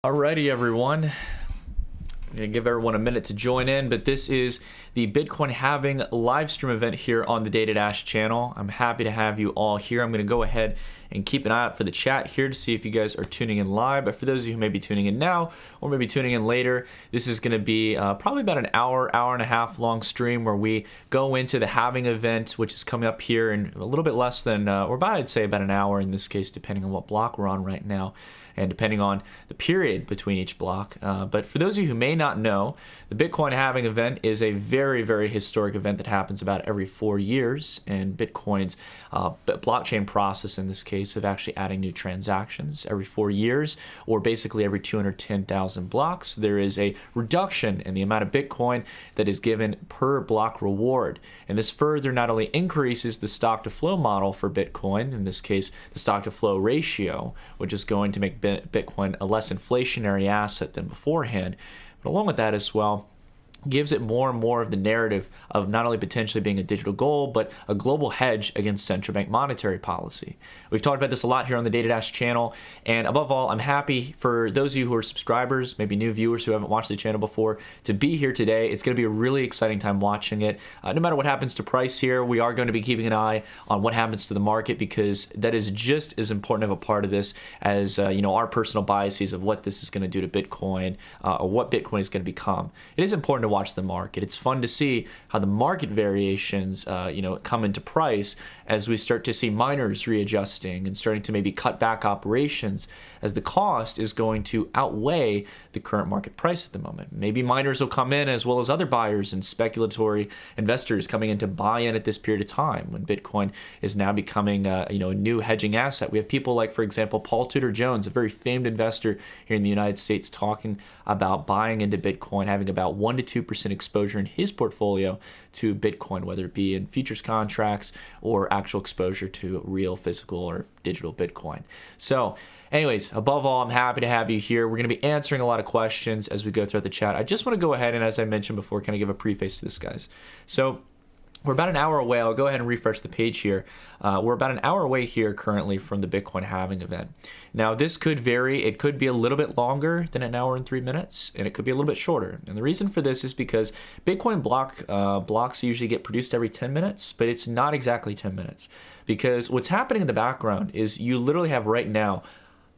Alrighty, everyone. I'm going to give everyone a minute to join in, but this is the Bitcoin Halving live stream event here on the Data Dash channel. I'm happy to have you all here. I'm going to go ahead and keep an eye out for the chat here to see if you guys are tuning in live. But for those of you who may be tuning in now or maybe tuning in later, this is going to be probably about an hour and a half long stream where we go into the halving event, which is coming up here in a little bit less than, or about, I'd say about an hour in this case, depending on what block we're on right now, and depending on the period between each block. But for those of you who may not know, the Bitcoin halving event is a very, very historic event that happens about every 4 years, and Bitcoin's blockchain process in this case of actually adding new transactions every 4 years, or basically every 210,000 blocks, there is a reduction in the amount of Bitcoin that is given per block reward. And this further not only increases the stock to flow model for Bitcoin, in this case the stock to flow ratio, which is going to make Bitcoin a less inflationary asset than beforehand, but along with that as well, gives it more and more of the narrative of not only potentially being a digital gold, but a global hedge against central bank monetary policy. We've talked about this a lot here on the Data Dash channel, and above all, I'm happy for those of you who are subscribers, maybe new viewers who haven't watched the channel before, to be here today. It's going to be a really exciting time watching it. No matter what happens to price here, we are going to be keeping an eye on what happens to the market, because that is just as important of a part of this as our personal biases of what this is going to do to Bitcoin or what Bitcoin is going to become. It is important to watch the market. It's fun to see how the market variations come into price as we start to see miners readjusting and starting to maybe cut back operations, as the cost is going to outweigh the current market price at the moment. Maybe miners will come in as well as other buyers and speculatory investors coming in to buy in at this period of time when Bitcoin is now becoming a new hedging asset. We have people like, for example, Paul Tudor Jones, a very famed investor here in the United States, talking about buying into Bitcoin, having about 1 to 2% exposure in his portfolio to Bitcoin, whether it be in futures contracts or actual exposure to real physical or digital Bitcoin. So anyways, above all, I'm happy to have you here. We're going to be answering a lot of questions as we go throughout the chat. I just want to go ahead and, as I mentioned before, kind of give a preface to this, guys. So we're about an hour away. I'll go ahead and refresh the page here. We're about an hour away here currently from the Bitcoin halving event. Now, this could vary. It could be a little bit longer than an hour and 3 minutes, and it could be a little bit shorter. And the reason for this is because Bitcoin blocks usually get produced every 10 minutes, but it's not exactly 10 minutes. Because what's happening in the background is you literally have right now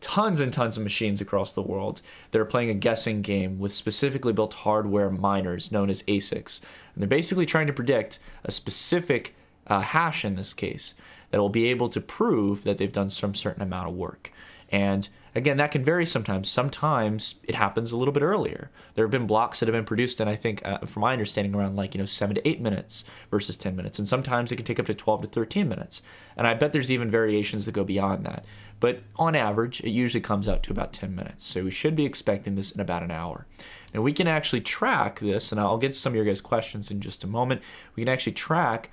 tons and tons of machines across the world that are playing a guessing game with specifically built hardware miners known as ASICs. And they're basically trying to predict a specific hash in this case that will be able to prove that they've done some certain amount of work. And again, that can vary sometimes. Sometimes it happens a little bit earlier. There have been blocks that have been produced in, I think, from my understanding, around 7 to 8 minutes versus 10 minutes. And sometimes it can take up to 12 to 13 minutes. And I bet there's even variations that go beyond that. But on average, it usually comes out to about 10 minutes. So we should be expecting this in about an hour. And we can actually track this, and I'll get to some of your guys' questions in just a moment. We can actually track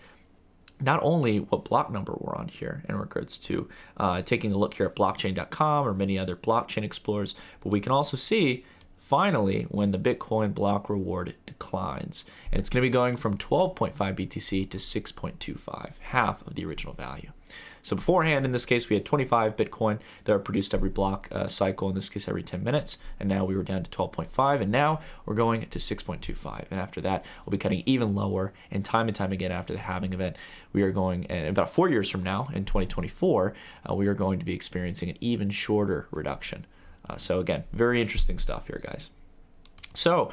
not only what block number we're on here in regards to taking a look here at blockchain.com or many other blockchain explorers, but we can also see finally when the Bitcoin block reward declines. And it's going to be going from 12.5 BTC to 6.25, half of the original value. So beforehand, in this case, we had 25 Bitcoin that are produced every block cycle, in this case every 10 minutes, and now we were down to 12.5, and now we're going to 6.25, and after that, we'll be cutting even lower, and time again after the halving event, we are going, about 4 years from now, in 2024, we are going to be experiencing an even shorter reduction. So again, very interesting stuff here, guys. So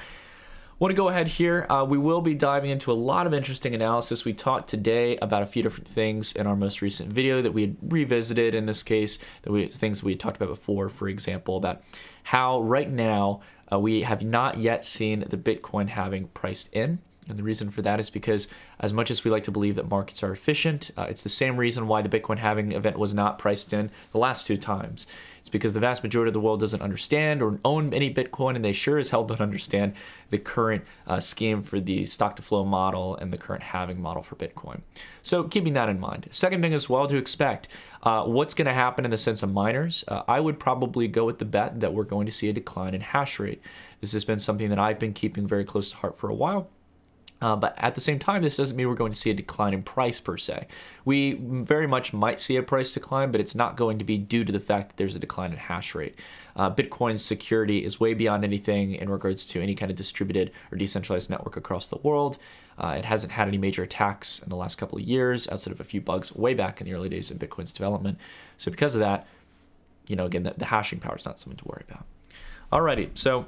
want to go ahead here. We will be diving into a lot of interesting analysis. We talked today about a few different things in our most recent video that we had revisited in this case, things we had talked about before, for example, about how right now we have not yet seen the Bitcoin halving priced in. And the reason for that is because as much as we like to believe that markets are efficient, it's the same reason why the Bitcoin halving event was not priced in the last 2 times. It's because the vast majority of the world doesn't understand or own any Bitcoin, and they sure as hell don't understand the current scheme for the stock to flow model and the current halving model for Bitcoin. So keeping that in mind. Second thing as well to expect, what's going to happen in the sense of miners, I would probably go with the bet that we're going to see a decline in hash rate. This has been something that I've been keeping very close to heart for a while. But at the same time, this doesn't mean we're going to see a decline in price per se. We very much might see a price decline, but it's not going to be due to the fact that there's a decline in hash rate. Bitcoin's security is way beyond anything in regards to any kind of distributed or decentralized network across the world. It hasn't had any major attacks in the last couple of years, outside of a few bugs way back in the early days of Bitcoin's development. So because of that, again, the hashing power is not something to worry about. Alrighty, so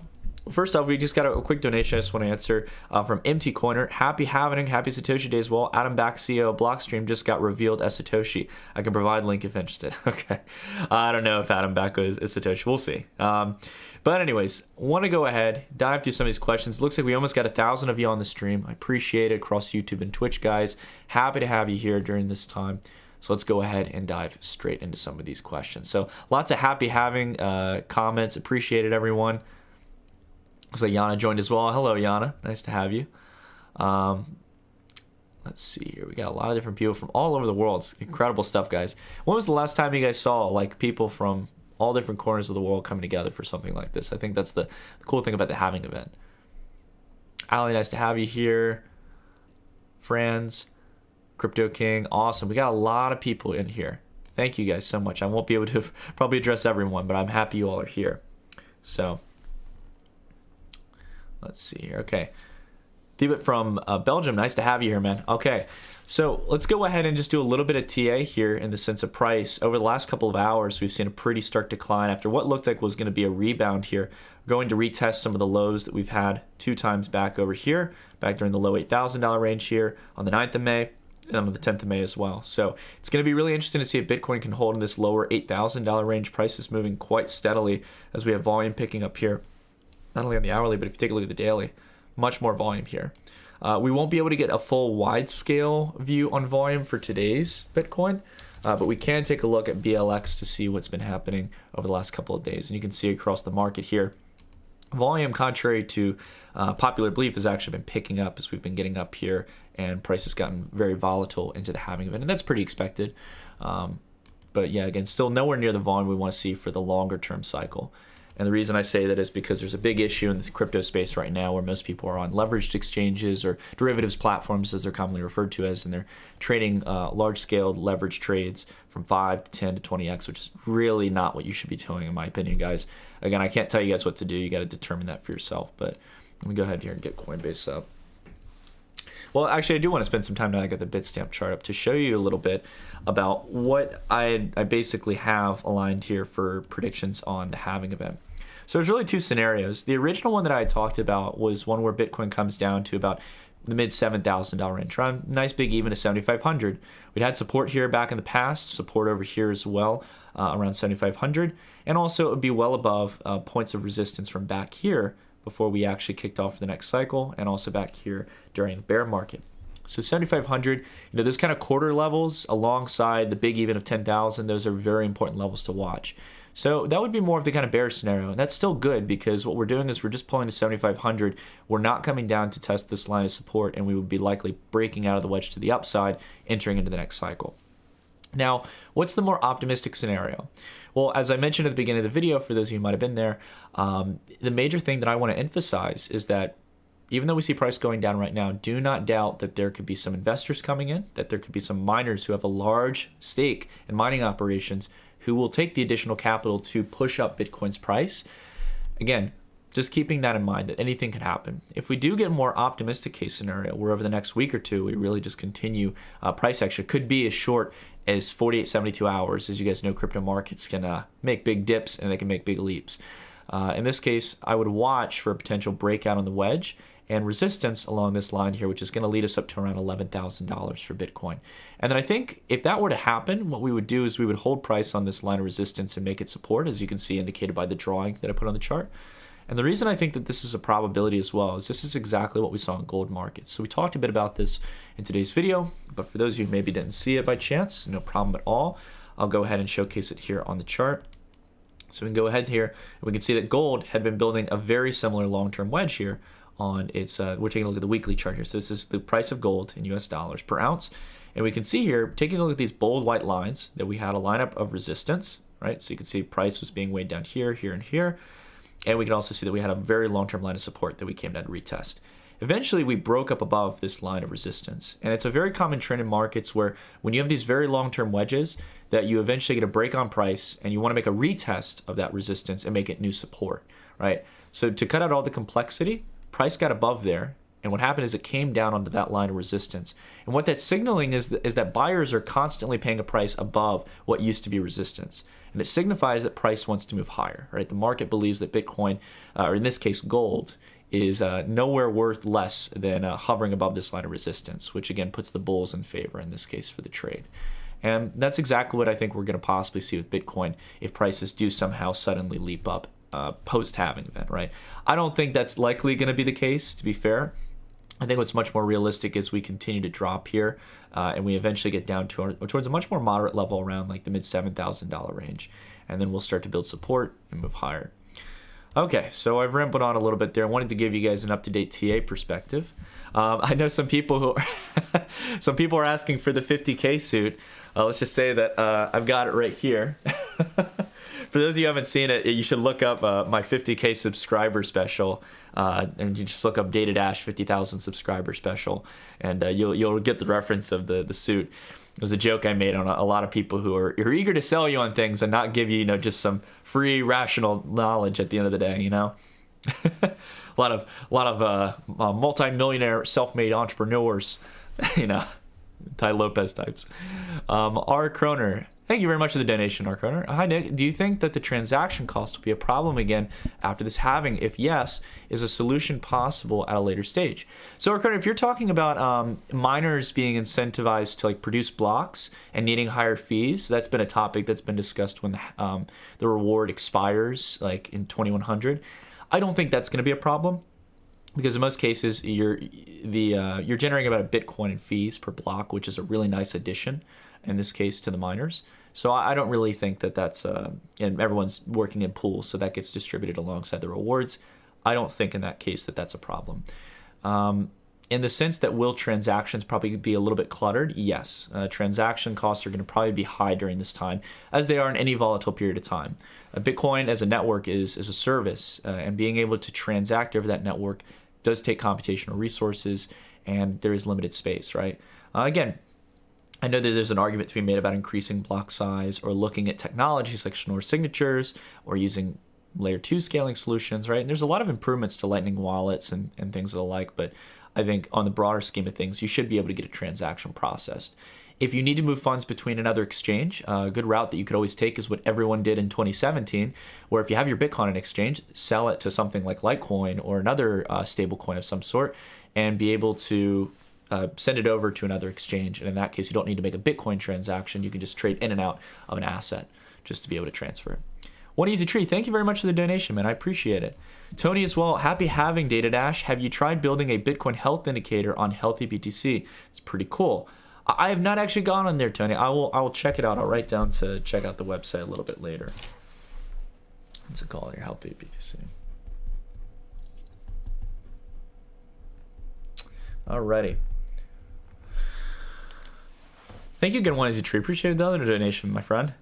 first off, we just got a quick donation I just want to answer from MT Coiner. Happy Halving, happy Satoshi Day as well. Adam Back, CEO of Blockstream, just got revealed as Satoshi. I can provide link if interested. Okay. I don't know if Adam Back is Satoshi. We'll see. But anyways, want to go ahead, dive through some of these questions. Looks like we almost got 1,000 of you on the stream. I appreciate it across YouTube and Twitch, guys. Happy to have you here during this time. So let's go ahead and dive straight into some of these questions. So lots of happy having comments. Appreciate it, everyone. Looks like Yana joined as well. Hello, Yana. Nice to have you. Let's see here. We got a lot of different people from all over the world. It's incredible stuff, guys. When was the last time you guys saw like people from all different corners of the world coming together for something like this? I think that's the cool thing about the Halving event. Ali, nice to have you here. Franz, Crypto King, awesome. We got a lot of people in here. Thank you guys so much. I won't be able to probably address everyone, but I'm happy you all are here. So let's see here. Okay. David from Belgium, nice to have you here, man. Okay, so let's go ahead and just do a little bit of TA here in the sense of price. Over the last couple of hours, we've seen a pretty stark decline after what looked like was going to be a rebound here. We're going to retest some of the lows that we've had 2 times back over here, back during the low $8,000 range here on the 9th of May. And on the 10th of May as well. So it's going to be really interesting to see if Bitcoin can hold in this lower $8,000 range. Price is moving quite steadily as we have volume picking up here, not only on the hourly, but if you take a look at the daily, much more volume here. We won't be able to get a full wide scale view on volume for today's Bitcoin, but we can take a look at BLX to see what's been happening over the last couple of days. And you can see across the market here, volume, contrary to popular belief, has actually been picking up as we've been getting up here, and price has gotten very volatile into the halving event, and that's pretty expected. But yeah, again, still nowhere near the volume we want to see for the longer term cycle. And the reason I say that is because there's a big issue in the crypto space right now where most people are on leveraged exchanges or derivatives platforms, as they're commonly referred to as, and they're trading large-scale leverage trades from 5 to 10 to 20x, which is really not what you should be doing, in my opinion, guys. Again, I can't tell you guys what to do. You got to determine that for yourself. But let me go ahead here and get Coinbase up. Well, actually, I do want to spend some time now. I got the Bitstamp chart up to show you a little bit about what I basically have aligned here for predictions on the halving event. So there's really 2 scenarios. The original one that I talked about was one where Bitcoin comes down to about the mid $7,000 range, around nice big even to 7,500. We'd had support here back in the past, support over here as well, around 7,500, and also it would be well above points of resistance from back here before we actually kicked off the next cycle, and also back here during the bear market. So 7,500, those kind of quarter levels alongside the big even of 10,000, those are very important levels to watch. So that would be more of the kind of bear scenario, and that's still good because what we're doing is we're just pulling to 7,500. We're not coming down to test this line of support, and we would be likely breaking out of the wedge to the upside, entering into the next cycle. Now, what's the more optimistic scenario? Well, as I mentioned at the beginning of the video, for those of you who might have been there, the major thing that I want to emphasize is that even though we see price going down right now, do not doubt that there could be some investors coming in, that there could be some miners who have a large stake in mining operations who will take the additional capital to push up Bitcoin's price. Again, just keeping that in mind that anything could happen. If we do get a more optimistic case scenario where over the next week or two we really just continue price action, could be as short as 48, 72 hours. As you guys know, crypto markets can make big dips and they can make big leaps. In this case, I would watch for a potential breakout on the wedge and resistance along this line here, which is going to lead us up to around $11,000 for Bitcoin. And then I think if that were to happen, what we would do is we would hold price on this line of resistance and make it support, as you can see indicated by the drawing that I put on the chart. And the reason I think that this is a probability as well is this is exactly what we saw in gold markets. So we talked a bit about this in today's video, but for those of you who maybe didn't see it by chance, no problem at all. I'll go ahead and showcase it here on the chart. So we can go ahead here and we can see that gold had been building a very similar long-term wedge here on its, we're taking a look at the weekly chart here. So this is the price of gold in US dollars per ounce. And we can see here, taking a look at these bold white lines, that we had a lineup of resistance, right? So you can see price was being weighed down here, here, and here. And we can also see that we had a very long-term line of support that we came down to retest. eventually we broke up above this line of resistance. And it's a very common trend in markets where when you have these very long-term wedges, that you eventually get a break on price and you want to make a retest of that resistance and make it new support, right? So to cut out all the complexity, price got above there. And what happened is it came down onto that line of resistance. And what that's signaling is that buyers are constantly paying a price above what used to be resistance. And it signifies that price wants to move higher, right? The market believes that Bitcoin, or in this case gold, is nowhere worth less than hovering above this line of resistance, which again puts the bulls in favor in this case for the trade. And that's exactly what I think we're going to possibly see with Bitcoin if prices do somehow suddenly leap up post-halving event, right? I don't think that's likely going to be the case, to be fair. I think what's much more realistic is we continue to drop here and we eventually get down towards a much more moderate level around like the mid $7,000 range. And then we'll start to build support and move higher. Okay, so I've rambled on a little bit there. I wanted to give you guys an up-to-date TA perspective. I know some people who some people are asking for the 50K suit. Let's just say that I've got it right here. For those of you who haven't seen it, you should look up my 50K subscriber special, and you just look up Data Dash 50,000 subscriber special, and you'll get the reference of the suit. It was a joke I made on a lot of people who are eager to sell you on things and not give you, just some free rational knowledge at the end of the day, a lot of multi-millionaire self-made entrepreneurs, Ty Lopez types. R. Kroner, thank you very much for the donation, R. Kroner. Hi, Nick. Do you think that the transaction cost will be a problem again after this halving? If yes, is a solution possible at a later stage? So, R. Kroner, if you're talking about miners being incentivized to produce blocks and needing higher fees, that's been a topic that's been discussed when the reward expires, like in 2100. I don't think that's going to be a problem. Because in most cases, you're generating about a Bitcoin in fees per block, which is a really nice addition, in this case, to the miners. So I don't really think that that's, and everyone's working in pools, so that gets distributed alongside the rewards. I don't think in that case that that's a problem. In the sense that will transactions probably be a little bit cluttered? Yes. Transaction costs are going to probably be high during this time, as they are in any volatile period of time. Bitcoin as a network is a service, and being able to transact over that network does take computational resources, and there is limited space, right? Again, I know that there's an argument to be made about increasing block size or looking at technologies like Schnorr signatures or using layer 2 scaling solutions, right? And there's a lot of improvements to Lightning wallets and things of the like, but I think on the broader scheme of things, you should be able to get a transaction processed. If you need to move funds between another exchange, a good route that you could always take is what everyone did in 2017, where if you have your Bitcoin on an exchange, sell it to something like Litecoin or another stable coin of some sort, and be able to send it over to another exchange. And in that case, you don't need to make a Bitcoin transaction. You can just trade in and out of an asset just to be able to transfer it. One Easy Tree, thank you very much for the donation, man. I appreciate it. Tony as well, happy having Data Dash. Have you tried building a Bitcoin health indicator on Healthy BTC? It's pretty cool. I have not actually gone on there, Tony. I will check it out. I'll write down to check out the website a little bit later. What's it called? Your Healthy BTC. Alrighty. Thank you again, One Easy Tree. Appreciate the other donation, my friend.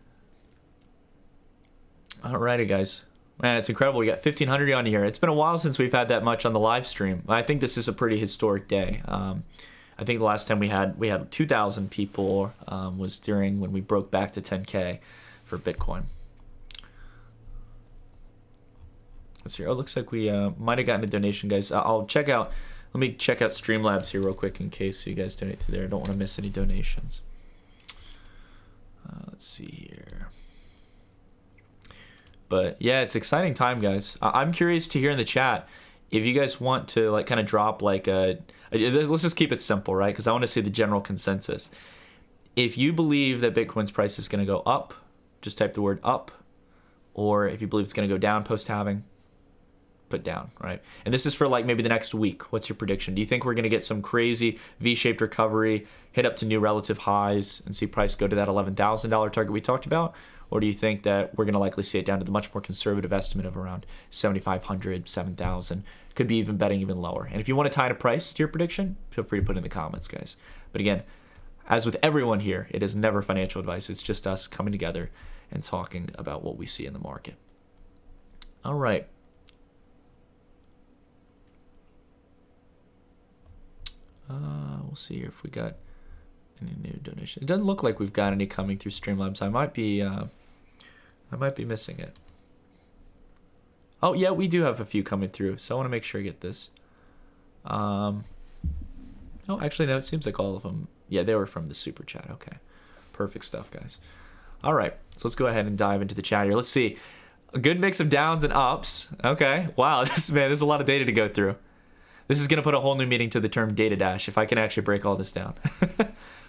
Alrighty, guys. Man, it's incredible. We got 1,500 on here. It's been a while since we've had that much on the live stream. I think this is a pretty historic day. I think the last time we had 2,000 people was during when we broke back to 10K for Bitcoin. Let's see. Oh, it looks like we might have gotten a donation, guys. I'll check out. Let me check out Streamlabs here real quick in case you guys donate to there. I don't want to miss any donations. Let's see here. But yeah, it's exciting time, guys. I'm curious to hear in the chat if you guys want to kind of drop let's just keep it simple, right? Because I want to see the general consensus. If you believe that Bitcoin's price is going to go up, just type the word up. Or if you believe it's going to go down post-halving, put down, right? And this is for maybe the next week. What's your prediction? Do you think we're going to get some crazy V-shaped recovery, hit up to new relative highs, and see price go to that $11,000 target we talked about? Or do you think that we're going to likely see it down to the much more conservative estimate of around 7,500, 7,000? Could be even betting even lower. And if you want to tie a price to your prediction, feel free to put it in the comments, guys. But again, as with everyone here, it is never financial advice. It's just us coming together and talking about what we see in the market. All right. We'll see if we got any new donation. It doesn't look like we've got any coming through Streamlabs. I might be missing it. Oh yeah, we do have a few coming through, so I want to make sure I get this. Oh, actually no, it seems like all of them. Yeah, they were from the super chat. Okay, perfect stuff, guys. All right, so let's go ahead and dive into the chat here. Let's see, a good mix of downs and ups. Okay, wow, there's a lot of data to go through. This is gonna put a whole new meaning to the term data dash if I can actually break all this down.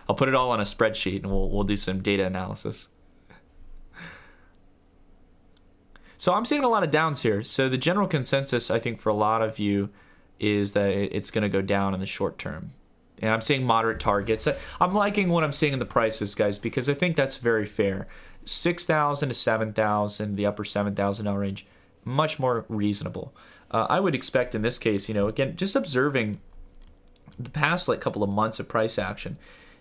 I'll put it all on a spreadsheet and we'll do some data analysis. So I'm seeing a lot of downs here. So the general consensus, I think, for a lot of you is that it's going to go down in the short term. And I'm seeing moderate targets. I'm liking what I'm seeing in the prices, guys, because I think that's very fair. 6,000 to 7,000, the upper $7,000 range, much more reasonable. I would expect in this case, again, just observing the past couple of months of price action,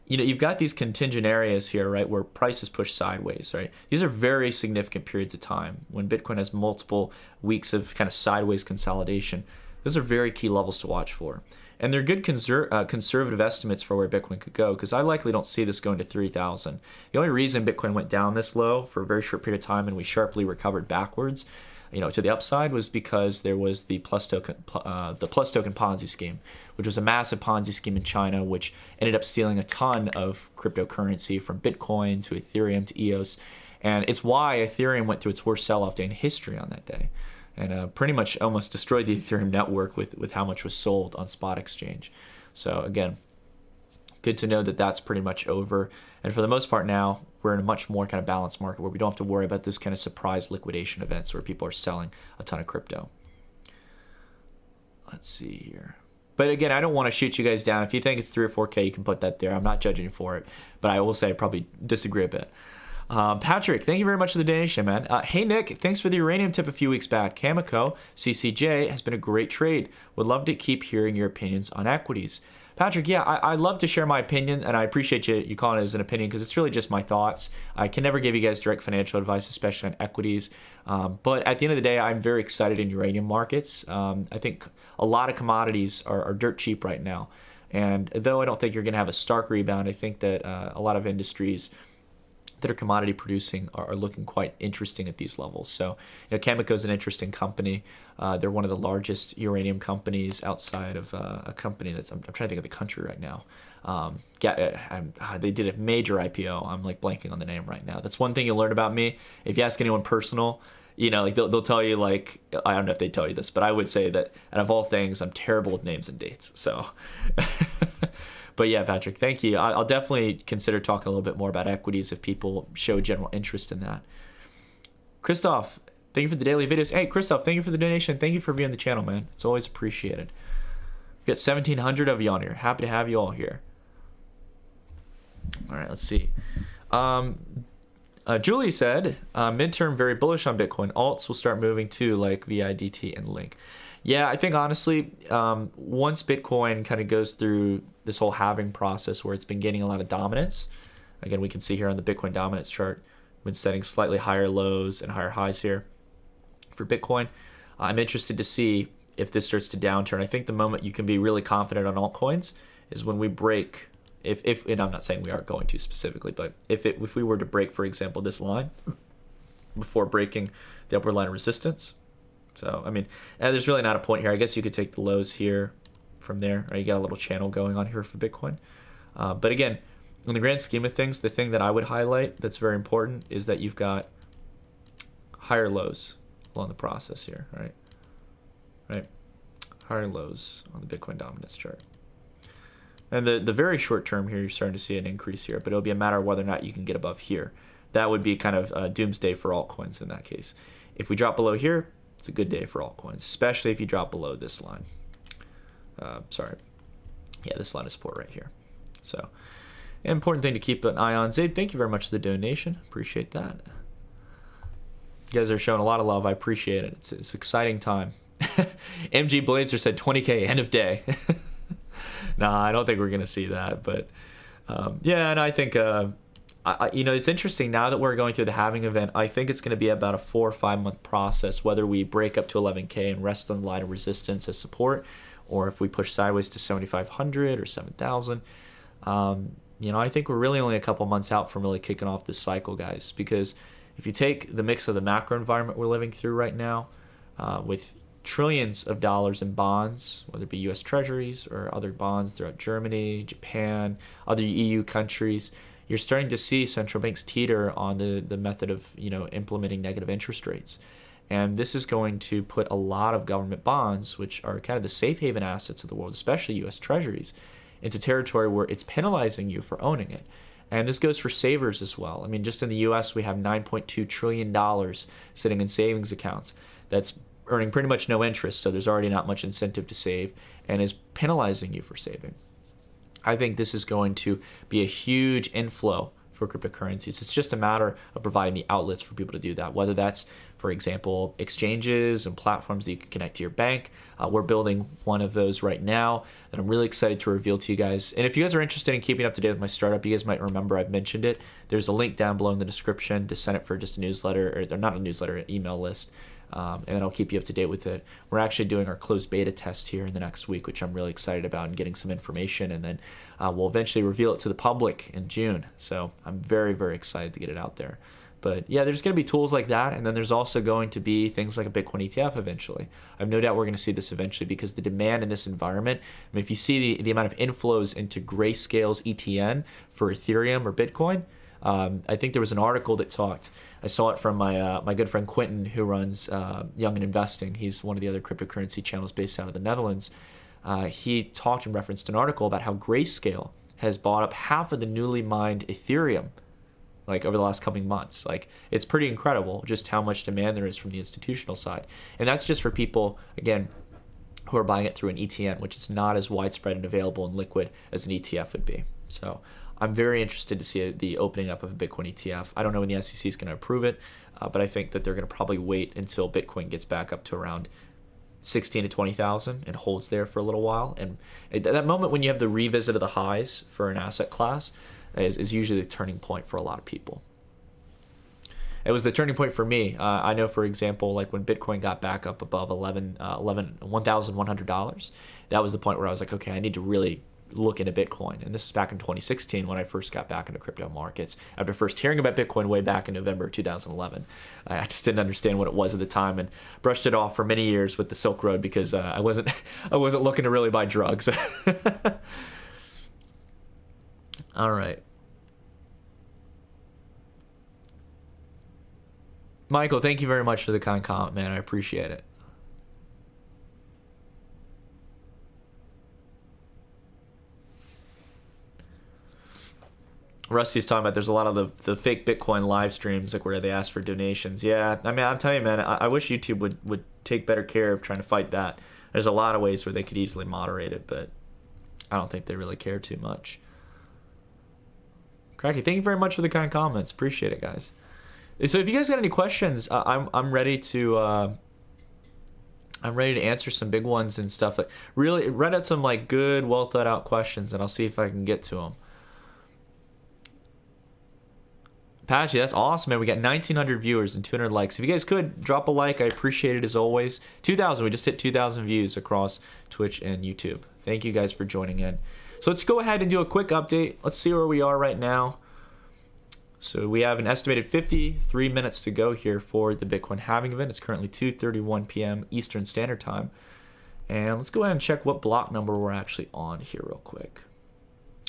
you've got these contingent areas here, right, where prices push sideways, right? These are very significant periods of time when Bitcoin has multiple weeks of kind of sideways consolidation. Those are very key levels to watch for. And they're good conservative estimates for where Bitcoin could go, because I likely don't see this going to 3,000. The only reason Bitcoin went down this low for a very short period of time and we sharply recovered backwards, to the upside, was because there was the plus token Ponzi scheme, which was a massive Ponzi scheme in China, which ended up stealing a ton of cryptocurrency from Bitcoin to Ethereum to EOS. And it's why Ethereum went through its worst sell-off day in history on that day, and pretty much almost destroyed the Ethereum network with how much was sold on spot exchange. So again, good to know that that's pretty much over. And for the most part now, we're in a much more kind of balanced market where we don't have to worry about those kind of surprise liquidation events where people are selling a ton of crypto. Let's see here. But again, I don't want to shoot you guys down. If you think it's 3 or 4K, you can put that there. I'm not judging you for it. But I will say I probably disagree a bit. Patrick, thank you very much for the donation, man. Hey, Nick, thanks for the uranium tip a few weeks back. Cameco, CCJ, has been a great trade. Would love to keep hearing your opinions on equities. Patrick, yeah, I love to share my opinion, and I appreciate you calling it as an opinion because it's really just my thoughts. I can never give you guys direct financial advice, especially on equities. But at the end of the day, I'm very excited in uranium markets. I think a lot of commodities are dirt cheap right now. And though I don't think you're going to have a stark rebound, I think that a lot of industries that are commodity producing are looking quite interesting at these levels. So, Cameco is an interesting company. They're one of the largest uranium companies outside of a company that's, I'm trying to think of the country right now. They did a major IPO. I'm blanking on the name right now. That's one thing you'll learn about me. If you ask anyone personal, they'll tell you, I don't know if they tell you this, but I would say that out of all things, I'm terrible with names and dates. So, but yeah, Patrick, thank you. I'll definitely consider talking a little bit more about equities if people show general interest in that. Christoph, thank you for the daily videos. Hey, Christoph, thank you for the donation. Thank you for being on the channel, man. It's always appreciated. We've got 1,700 of you on here. Happy to have you all here. All right, let's see. Julie said, midterm very bullish on Bitcoin. Alts will start moving too, like VIDT and Link. Yeah, I think honestly, once Bitcoin kind of goes through this whole halving process where it's been gaining a lot of dominance, again, we can see here on the Bitcoin dominance chart, been setting slightly higher lows and higher highs here for Bitcoin. I'm interested to see if this starts to downturn. I think the moment you can be really confident on altcoins is when we break, and I'm not saying we aren't going to specifically, but if we were to break, for example, this line before breaking the upper line of resistance. So, I mean, there's really not a point here. I guess you could take the lows here from there. Right? You got a little channel going on here for Bitcoin. But again, in the grand scheme of things, the thing that I would highlight that's very important is that you've got higher lows along the process here, right? Higher lows on the Bitcoin dominance chart. And the very short term here, you're starting to see an increase here, but it'll be a matter of whether or not you can get above here. That would be kind of doomsday for altcoins in that case. If we drop below here, it's a good day for altcoins, especially if you drop below this line. This line of support right here. So, an important thing to keep an eye on. Zaid, thank you very much for the donation. Appreciate that. You guys are showing a lot of love. I appreciate it. It's an exciting time. MG Blazer said 20K end of day. Nah, I don't think we're going to see that. But, and I think... it's interesting now that we're going through the halving event. I think it's going to be about a 4 or 5 month process, whether we break up to 11K and rest on the line of resistance as support, or if we push sideways to 7,500 or 7,000. You know, I think we're really only a couple months out from really kicking off this cycle, guys, because if you take the mix of the macro environment we're living through right now, with trillions of dollars in bonds, whether it be U.S. treasuries or other bonds throughout Germany, Japan, other EU countries, you're starting to see central banks teeter on the method of, you know, implementing negative interest rates. And this is going to put a lot of government bonds, which are kind of the safe haven assets of the world, especially U.S. treasuries, into territory where it's penalizing you for owning it. And this goes for savers as well. I mean, just in the U.S., we have $9.2 trillion sitting in savings accounts. That's earning pretty much no interest, so there's already not much incentive to save, and is penalizing you for saving. I think this is going to be a huge inflow for cryptocurrencies. It's just a matter of providing the outlets for people to do that, whether that's, for example, exchanges and platforms that you can connect to your bank. We're building one of those right now that I'm really excited to reveal to you guys. And if you guys are interested in keeping up to date with my startup, you guys might remember I've mentioned it. There's a link down below in the description to sign up for just a newsletter, or not a newsletter, an email list. And then I'll keep you up to date with it. We're actually doing our closed beta test here in the next week, which I'm really excited about, and getting some information. And then we'll eventually reveal it to the public in June. So I'm very, very excited to get it out there. But yeah, there's going to be tools like that. And then there's also going to be things like a Bitcoin ETF eventually. I have no doubt we're going to see this eventually, because the demand in this environment, I mean, if you see the amount of inflows into Grayscale's ETN for Ethereum or Bitcoin, I think there was an article that talked, I saw it from my good friend Quentin, who runs Young and Investing. He's one of the other cryptocurrency channels based out of the Netherlands. He talked and referenced an article about how Grayscale has bought up half of the newly mined Ethereum, like over the last coming months. Like, it's pretty incredible just how much demand there is from the institutional side. And that's just for people, again, who are buying it through an ETN, which is not as widespread and available and liquid as an ETF would be. So I'm very interested to see the opening up of a Bitcoin ETF. I don't know when the SEC is going to approve it, but I think that they're going to probably wait until Bitcoin gets back up to around 16 to 20,000 and holds there for a little while. And at that moment when you have the revisit of the highs for an asset class is usually the turning point for a lot of people. It was the turning point for me. I know, for example, like when Bitcoin got back up above $1,100, that was the point where I was like, okay, I need to really look into Bitcoin. And this is back in 2016 when I first got back into crypto markets, after first hearing about Bitcoin way back in November 2011. I just didn't understand what it was at the time, and brushed it off for many years with the Silk Road, because I wasn't looking to really buy drugs. All right, Michael, thank you very much for the kind comment, man. I appreciate it. Rusty's talking about there's a lot of the fake Bitcoin live streams, like where they ask for donations. Yeah, I mean, I'm telling you, man, I wish YouTube would take better care of trying to fight that. There's a lot of ways where they could easily moderate it, but I don't think they really care too much. Cracky, thank you very much for the kind comments. Appreciate it, guys. So if you guys got any questions, I'm ready to answer some big ones and stuff. Like, really, write out some like good, well thought out questions, and I'll see if I can get to them. Patchy, that's awesome, man. We got 1,900 viewers and 200 likes. If you guys could drop a like, I appreciate it as always. 2,000, we just hit 2,000 views across Twitch and YouTube. Thank you guys for joining in. So let's go ahead and do a quick update. Let's see where we are right now. So we have an estimated 53 minutes to go here for the Bitcoin halving event. It's currently 2:31 p.m. Eastern Standard Time. And let's go ahead and check what block number we're actually on here real quick.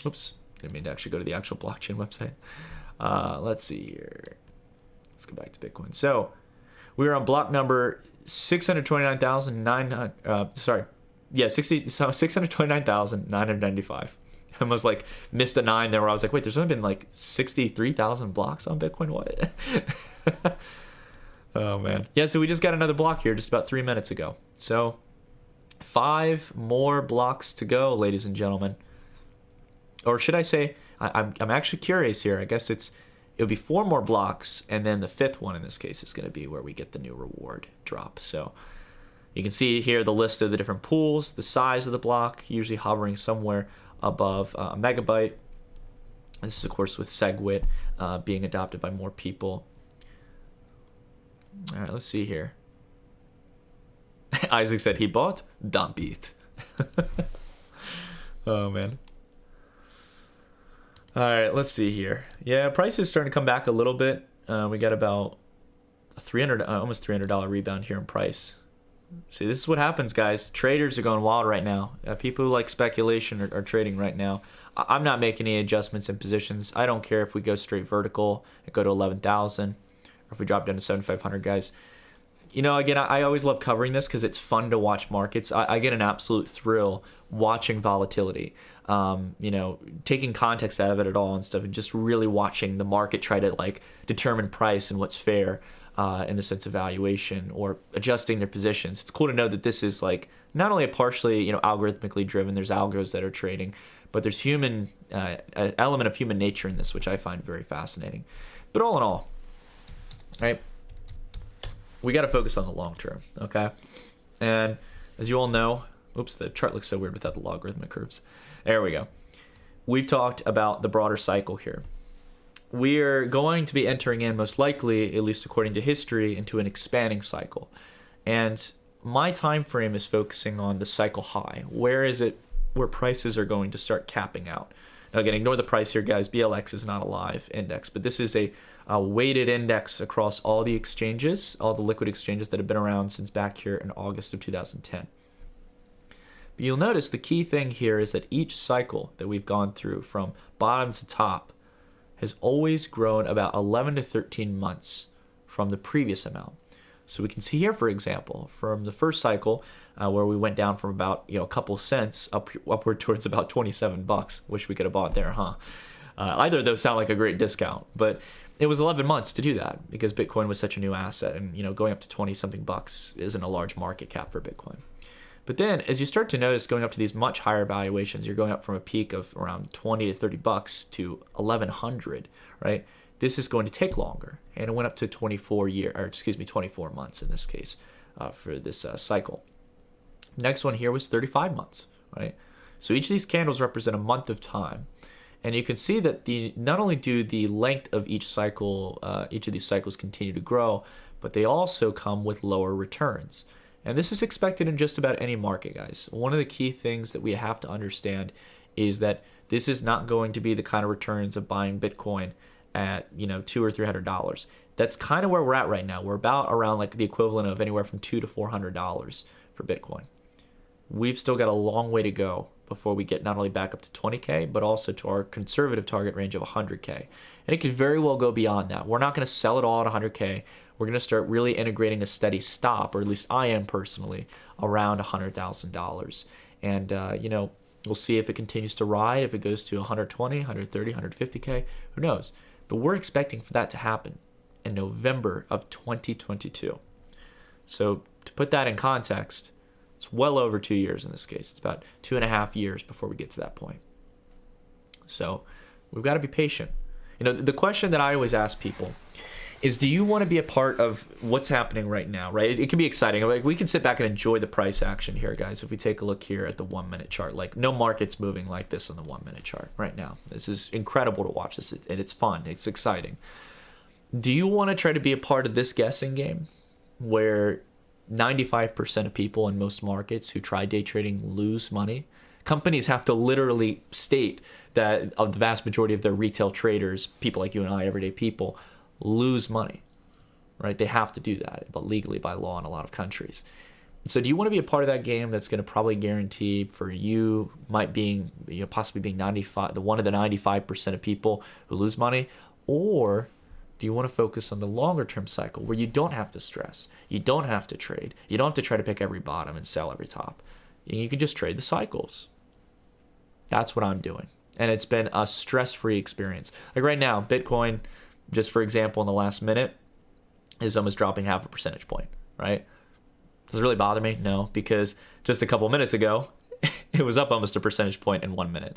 Oops, didn't mean to actually go to the actual blockchain website. Let's see here. Let's go back to Bitcoin. So we are on block number 629,900. 629,995. I almost like missed a 9 there, where I was like, wait, there's only been like 63,000 blocks on Bitcoin. What? Oh man. Yeah. So we just got another block here just about 3 minutes ago. So 5 more blocks to go, ladies and gentlemen. Or should I say, I'm actually curious here. I guess it'll be 4 more blocks, and then the 5th one in this case is going to be where we get the new reward drop. So you can see here the list of the different pools, the size of the block, usually hovering somewhere above a megabyte. This is, of course, with SegWit being adopted by more people. All right, let's see here. Isaac said he bought, dump it. Oh man. All right, let's see here. Yeah, price is starting to come back a little bit. We got about a almost $300 rebound here in price. See, this is what happens, guys. Traders are going wild right now. People who like speculation are trading right now. I'm not making any adjustments in positions. I don't care if we go straight vertical and go to 11,000, or if we drop down to 7,500, guys. You know, again, I always love covering this because it's fun to watch markets. I get an absolute thrill watching volatility. You know, taking context out of it at all and stuff, and just really watching the market try to like determine price and what's fair in the sense of valuation or adjusting their positions. It's cool to know that this is like not only a partially, you know, algorithmically driven. There's algos that are trading, but there's human an element of human nature in this, which I find very fascinating. But all in all, right, we got to focus on the long term, okay? And as you all know, oops, the chart looks so weird without the logarithmic curves. There we go. We've talked about the broader cycle here. We're going to be entering in, most likely, at least according to history, into an expanding cycle. And my time frame is focusing on the cycle high. Where is it where prices are going to start capping out? Now, again, ignore the price here, guys. BLX is not a live index, but this is a weighted index across all the exchanges, all the liquid exchanges that have been around since back here in August of 2010. But you'll notice the key thing here is that each cycle that we've gone through from bottom to top has always grown about 11 to 13 months from the previous amount. So we can see here, for example, from the first cycle where we went down from about, you know, a couple cents upward towards about 27 bucks. Wish we could have bought there, huh? Either of those sound like a great discount, but it was 11 months to do that because Bitcoin was such a new asset, and, you know, going up to 20 something bucks isn't a large market cap for Bitcoin. But then as you start to notice going up to these much higher valuations, you're going up from a peak of around 20 to 30 bucks to 1100, right? This is going to take longer. And it went up to 24 months in this case for this cycle. Next one here was 35 months, right? So each of these candles represent a month of time. And you can see that not only do the length of each cycle, each of these cycles continue to grow, but they also come with lower returns. And this is expected in just about any market, guys. One of the key things that we have to understand is that this is not going to be the kind of returns of buying Bitcoin at, you know, $200 or $300. That's kind of where we're at right now. We're about around like the equivalent of anywhere from $200 to $400 for Bitcoin. We've still got a long way to go before we get not only back up to 20K, but also to our conservative target range of 100K. And it could very well go beyond that. We're not going to sell it all at 100K. We're going to start really integrating a steady stop, or at least I am personally, around $100,000. And, you know, we'll see if it continues to ride, if it goes to 120, 130, 150K, who knows? But we're expecting for that to happen in November of 2022. So to put that in context, it's well over 2 years in this case. It's about 2.5 years before we get to that point. So we've got to be patient. You know, the question that I always ask people is, do you want to be a part of what's happening right now, right? It can be exciting. Like, we can sit back and enjoy the price action here, guys. If we take a look here at the 1 minute chart, like no market's moving like this on the 1 minute chart right now. This is incredible to watch this, and it's fun. It's exciting. Do you want to try to be a part of this guessing game where 95% of people in most markets who try day trading lose money? Companies have to literally state that of the vast majority of their retail traders, people like you and I, everyday people, lose money, right? They have to do that, but legally by law in a lot of countries. So do you want to be a part of that game that's going to probably guarantee for you might being, you know, possibly being 95, the one of the 95% of people who lose money? Or do you want to focus on the longer term cycle where you don't have to stress, you don't have to trade, you don't have to try to pick every bottom and sell every top? You can just trade the cycles. That's what I'm doing. And it's been a stress-free experience. Like right now, Bitcoin, just for example, in the last minute, is almost dropping 0.5 percentage point, right? Does it really bother me? No, because just a couple minutes ago, it was up almost a percentage point in 1 minute.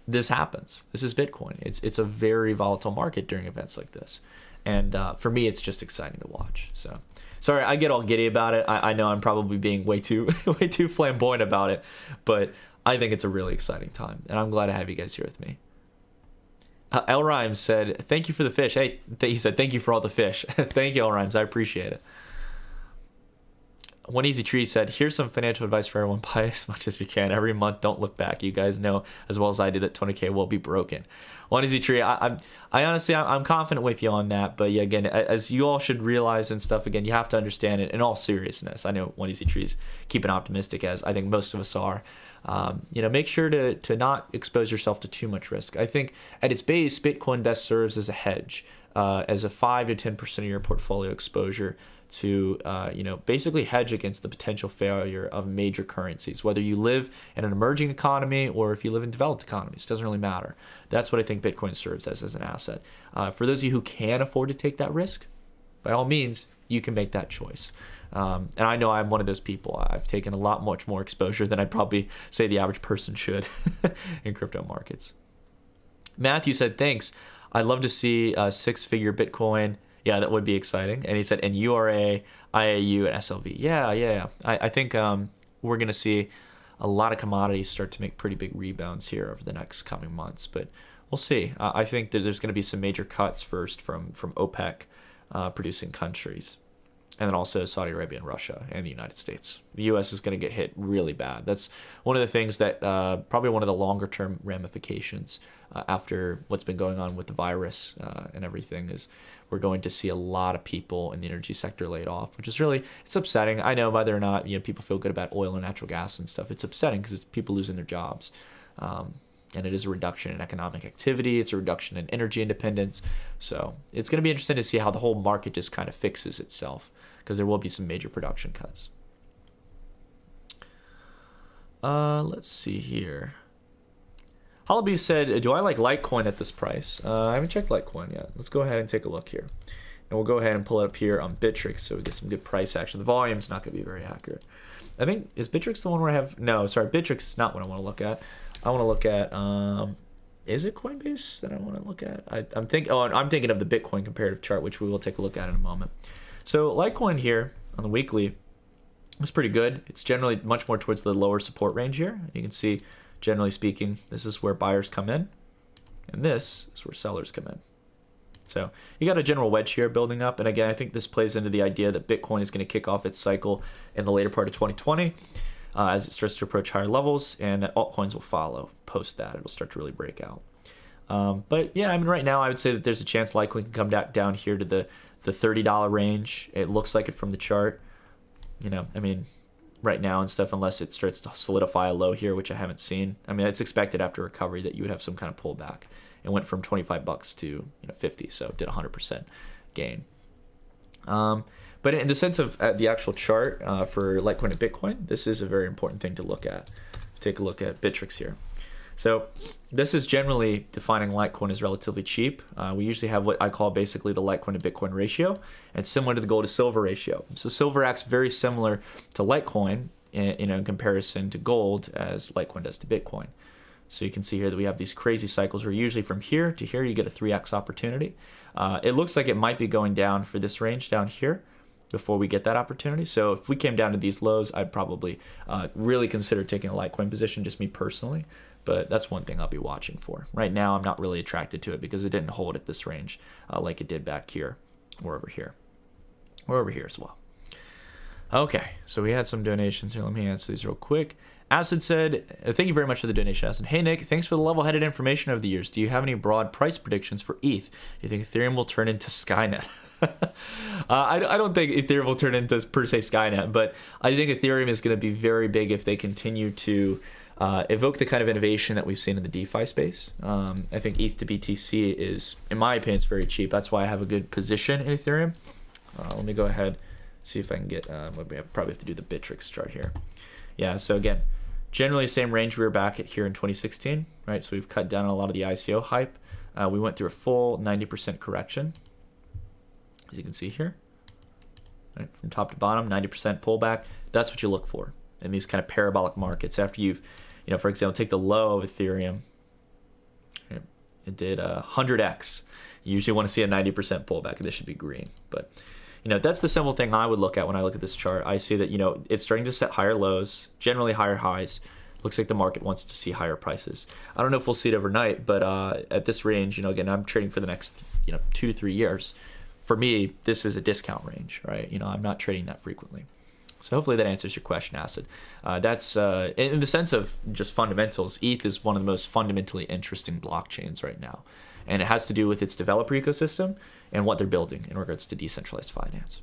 This happens. This is Bitcoin. It's a very volatile market during events like this. And for me, it's just exciting to watch. So, sorry, I get all giddy about it. I know I'm probably being way too flamboyant about it, but I think it's a really exciting time. And I'm glad to have you guys here with me. L Rhymes said, thank you for the fish. Hey, he said, thank you for all the fish. Thank you, L Rhymes. I appreciate it. One Easy Tree said, here's some financial advice for everyone. Buy as much as you can every month. Don't look back. You guys know as well as I do that 20K will be broken. One Easy Tree, I honestly, I'm confident with you on that. But yeah, again, as you all should realize and stuff, again, you have to understand it in all seriousness. I know One Easy Tree's keeping optimistic, as I think most of us are. Make sure to not expose yourself to too much risk. I think at its base, Bitcoin best serves as a hedge, as a 5 to 10% of your portfolio exposure to, basically hedge against the potential failure of major currencies, whether you live in an emerging economy or if you live in developed economies. It doesn't really matter. That's what I think Bitcoin serves as an asset. For those of you who can afford to take that risk, by all means, you can make that choice. And I know I'm one of those people. I've taken a lot much more exposure than I'd probably say the average person should in crypto markets. Matthew said, thanks. I'd love to see a 6-figure Bitcoin. Yeah, that would be exciting. And he said, and URA, IAU, and SLV. Yeah. I think we're going to see a lot of commodities start to make pretty big rebounds here over the next coming months. But we'll see. I think that there's going to be some major cuts first from OPEC producing countries. And then also Saudi Arabia and Russia and the United States. The U.S. is going to get hit really bad. That's one of the things that probably one of the longer term ramifications after what's been going on with the virus and everything is we're going to see a lot of people in the energy sector laid off, which is really, it's upsetting. I know whether or not people feel good about oil and natural gas and stuff. It's upsetting because it's people losing their jobs. And it is a reduction in economic activity. It's a reduction in energy independence. So it's going to be interesting to see how the whole market just kind of fixes itself, because there will be some major production cuts. Let's see here. Halaby said, do I like Litecoin at this price? I haven't checked Litecoin yet. Let's go ahead and take a look here. And we'll go ahead and pull it up here on Bittrex so we get some good price action. The volume's not going to be very accurate. I think, is Bittrex the one where I have... No, sorry, Bittrex is not what I want to look at. I want to look at... is it Coinbase that I want to look at? I'm thinking of the Bitcoin comparative chart, which we will take a look at in a moment. So Litecoin here on the weekly is pretty good. It's generally much more towards the lower support range here. You can see, generally speaking, this is where buyers come in, and this is where sellers come in. So you got a general wedge here building up. And again, I think this plays into the idea that Bitcoin is going to kick off its cycle in the later part of 2020 as it starts to approach higher levels, and that altcoins will follow post that. It'll start to really break out. But yeah, I mean, right now I would say that there's a chance Litecoin can come down here to the $30 range. It looks like it from the chart. I mean, right now and stuff, unless it starts to solidify a low here, which I haven't seen. I mean, it's expected after recovery that you would have some kind of pullback. It went from $25 to 50, so did 100% gain. But in the sense of the actual chart for Litecoin and Bitcoin, this is a very important thing to look at. Take a look at Bittrex here. So this is generally defining Litecoin as relatively cheap. We usually have what I call basically the Litecoin to Bitcoin ratio, and similar to the gold to silver ratio. So silver acts very similar to Litecoin in comparison to gold as Litecoin does to Bitcoin. So you can see here that we have these crazy cycles where usually from here to here you get a 3x opportunity. It looks like it might be going down for this range down here before we get that opportunity. So if we came down to these lows, I'd probably really consider taking a Litecoin position, just me personally. But that's one thing I'll be watching for. Right now, I'm not really attracted to it because it didn't hold at this range like it did back here or over here. Or over here as well. Okay, so we had some donations here. Let me answer these real quick. Acid said, thank you very much for the donation, Acid. Hey, Nick, thanks for the level-headed information over the years. Do you have any broad price predictions for ETH? Do you think Ethereum will turn into Skynet? I don't think Ethereum will turn into, per se, Skynet, but I think Ethereum is going to be very big if they continue to evoke the kind of innovation that we've seen in the DeFi space. I think ETH to BTC is, in my opinion, it's very cheap. That's why I have a good position in Ethereum. Let me go ahead, see if I can get, we probably have to do the Bittrex chart here. Yeah, so again, generally same range we were back at here in 2016, right? So we've cut down on a lot of the ICO hype. We went through a full 90% correction, as you can see here. Right, from top to bottom, 90% pullback. That's what you look for in these kind of parabolic markets. After you've, for example, take the low of Ethereum. Right, it did 100x. You usually want to see a 90% pullback, and this should be green. But that's the simple thing I would look at when I look at this chart. I see that, it's starting to set higher lows, generally higher highs. Looks like the market wants to see higher prices. I don't know if we'll see it overnight, but at this range, again, I'm trading for the next, 2 to 3 years. For me, this is a discount range, right? I'm not trading that frequently. So hopefully that answers your question, Acid. That's in the sense of just fundamentals. ETH is one of the most fundamentally interesting blockchains right now, and it has to do with its developer ecosystem and what they're building in regards to decentralized finance.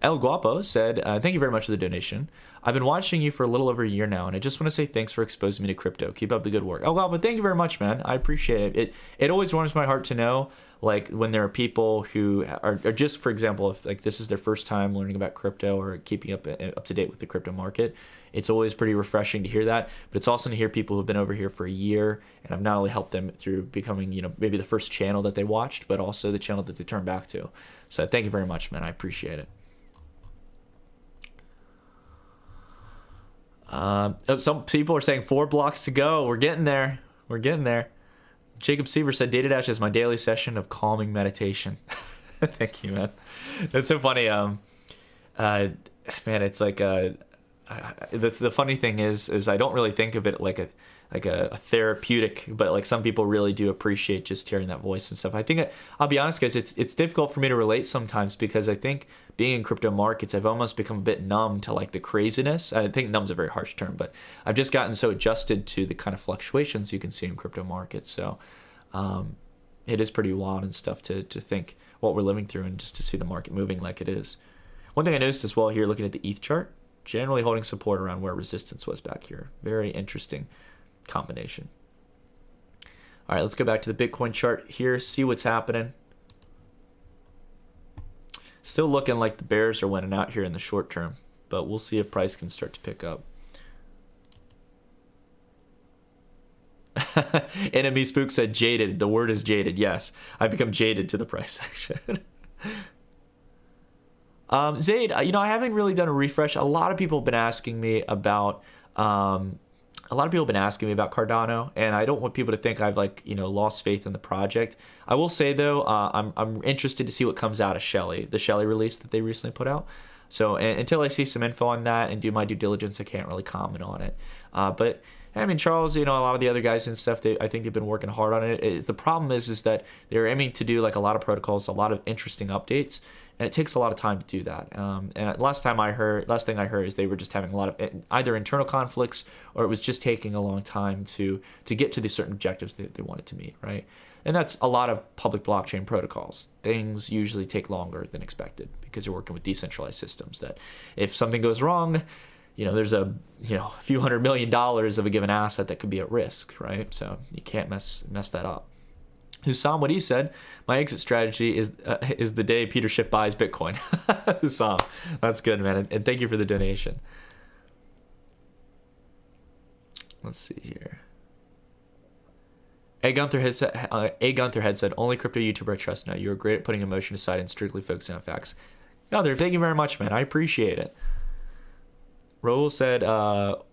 El Guapo said, thank you very much for the donation. I've been watching you for a little over a year now, and I just want to say thanks for exposing me to crypto. Keep up the good work. El Guapo, thank you very much, man. I appreciate it. It always warms my heart to know, like, when there are people who are just, for example, if like this is their first time learning about crypto or keeping up to date with the crypto market, it's always pretty refreshing to hear that. But it's also to hear people who've been over here for a year, and I've not only helped them through becoming, maybe the first channel that they watched, but also the channel that they turn back to. So thank you very much, man. I appreciate it. Some people are saying 4 blocks to go. We're getting there. We're getting there. Jacob Seaver said, Data Dash is my daily session of calming meditation. Thank you, man. That's so funny. Man, it's like the funny thing is I don't really think of it like a therapeutic, but like some people really do appreciate just hearing that voice and stuff. I think I'll be honest, guys, it's difficult for me to relate sometimes because I think being in crypto markets, I've almost become a bit numb to like the craziness. I think numb's a very harsh term, but I've just gotten so adjusted to the kind of fluctuations you can see in crypto markets. So it is pretty wild and stuff to think what we're living through and just to see the market moving like it is. One thing I noticed as well here, looking at the ETH chart, generally holding support around where resistance was back here. Very interesting combination. All right, let's go back to the Bitcoin chart here, see what's happening. Still looking like the bears are winning out here in the short term, but we'll see if price can start to pick up. Enemy Spook said jaded. The word is jaded. Yes, I've become jaded to the price action. Zaid, I haven't really done a refresh. A lot of people have been asking me about Cardano, and I don't want people to think I've lost faith in the project. I will say though, I'm interested to see what comes out of Shelley, the Shelley release that they recently put out. So until I see some info on that and do my due diligence, I can't really comment on it. But I mean, Charles, a lot of the other guys and stuff, I think they've been working hard on it. The problem is that they're aiming to do like a lot of protocols, a lot of interesting updates, and it takes a lot of time to do that. And last thing I heard is they were just having a lot of either internal conflicts or it was just taking a long time to get to the certain objectives that they wanted to meet, right? And that's a lot of public blockchain protocols. Things usually take longer than expected because you're working with decentralized systems that if something goes wrong, there's a few $100 million of a given asset that could be at risk, right? So you can't mess that up. Hussam, what he said, my exit strategy is the day Peter Schiff buys Bitcoin. Hussam, that's good, man. And thank you for the donation. Let's see here. A Gunther had said, only crypto YouTuber I trust now. You are great at putting emotion aside and strictly focusing on facts. Gunther, thank you very much, man. I appreciate it. Raul said,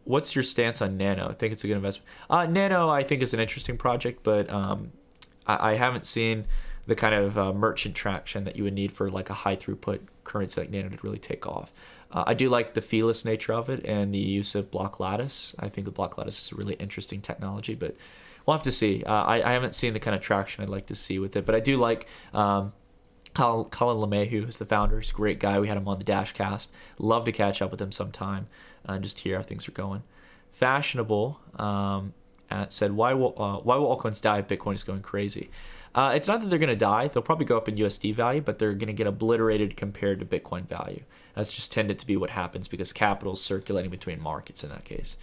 what's your stance on Nano? I think it's a good investment. Nano, I think, is an interesting project, but I haven't seen the kind of merchant traction that you would need for like a high throughput currency like Nano to really take off. I do like the feeless nature of it and the use of block lattice. I think the block lattice is a really interesting technology, but we'll have to see. I haven't seen the kind of traction I'd like to see with it, but I do like Colin LeMahieu, who's the founder. He's a great guy. We had him on the Dashcast. Love to catch up with him sometime and just hear how things are going. Fashionable said, why will altcoins die if Bitcoin is going crazy? It's not that they're going to die. They'll probably go up in USD value, but they're going to get obliterated compared to Bitcoin value. That's just tended to be what happens because capital is circulating between markets in that case.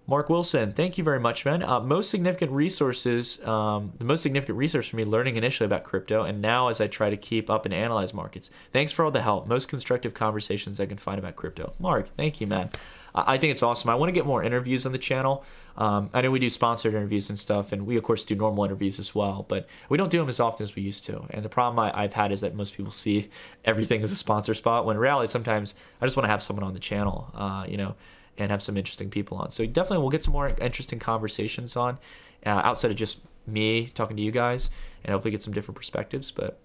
Mark Wilson, thank you very much, man. The most significant resource for me learning initially about crypto and now as I try to keep up and analyze markets. Thanks for all the help. Most constructive conversations I can find about crypto. Mark, thank you, man. I think it's awesome. I want to get more interviews on the channel. I know we do sponsored interviews and stuff, and we, of course, do normal interviews as well, but we don't do them as often as we used to. And the problem I've had is that most people see everything as a sponsor spot, when in reality, sometimes I just want to have someone on the channel, and have some interesting people on. So definitely we'll get some more interesting conversations on outside of just me talking to you guys and hopefully get some different perspectives. But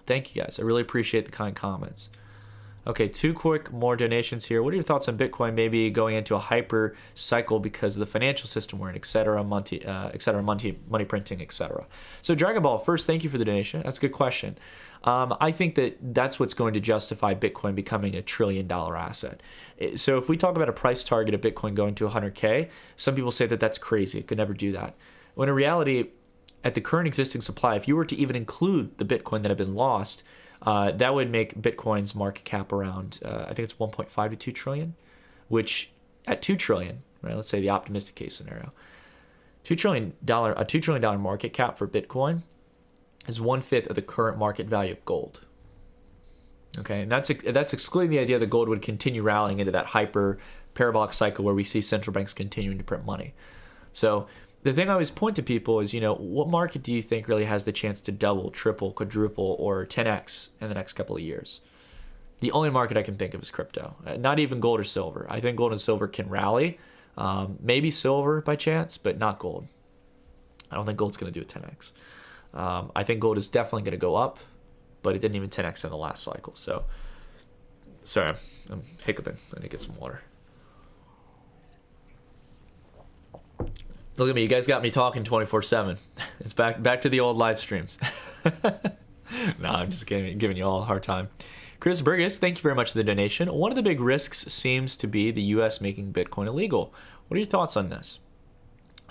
thank you guys. I really appreciate the kind comments. Okay, two quick more donations here. What are your thoughts on Bitcoin maybe going into a hyper cycle because of the financial system we're in, et cetera, money printing, et cetera? So Dragon Ball, first, thank you for the donation. That's a good question. I think that's what's going to justify Bitcoin becoming $1 trillion asset. So if we talk about a price target of Bitcoin going to 100K, some people say that that's crazy. It could never do that. When in reality, at the current existing supply, if you were to even include the Bitcoin that have been lost, that would make Bitcoin's market cap around, I think it's 1.5 to 2 trillion, which at 2 trillion, right? Let's say the optimistic case scenario, a $2 trillion market cap for Bitcoin is 1/5 of the current market value of gold. Okay, and that's excluding the idea that gold would continue rallying into that hyper parabolic cycle where we see central banks continuing to print money. So the thing I always point to people is, what market do you think really has the chance to double, triple, quadruple, or 10x in the next couple of years? The only market I can think of is crypto. Not even gold or silver. I think gold and silver can rally. Maybe silver by chance, but not gold. I don't think gold's going to do a 10x. I think gold is definitely going to go up, but it didn't even 10x in the last cycle. So, sorry, I'm hiccuping. I need to get some water. Look at me, you guys got me talking 24/7. It's back to the old live streams. No, I'm just giving you all a hard time. Chris Burgess, thank you very much for the donation. One of the big risks seems to be the U.S. making Bitcoin illegal. What are your thoughts on this?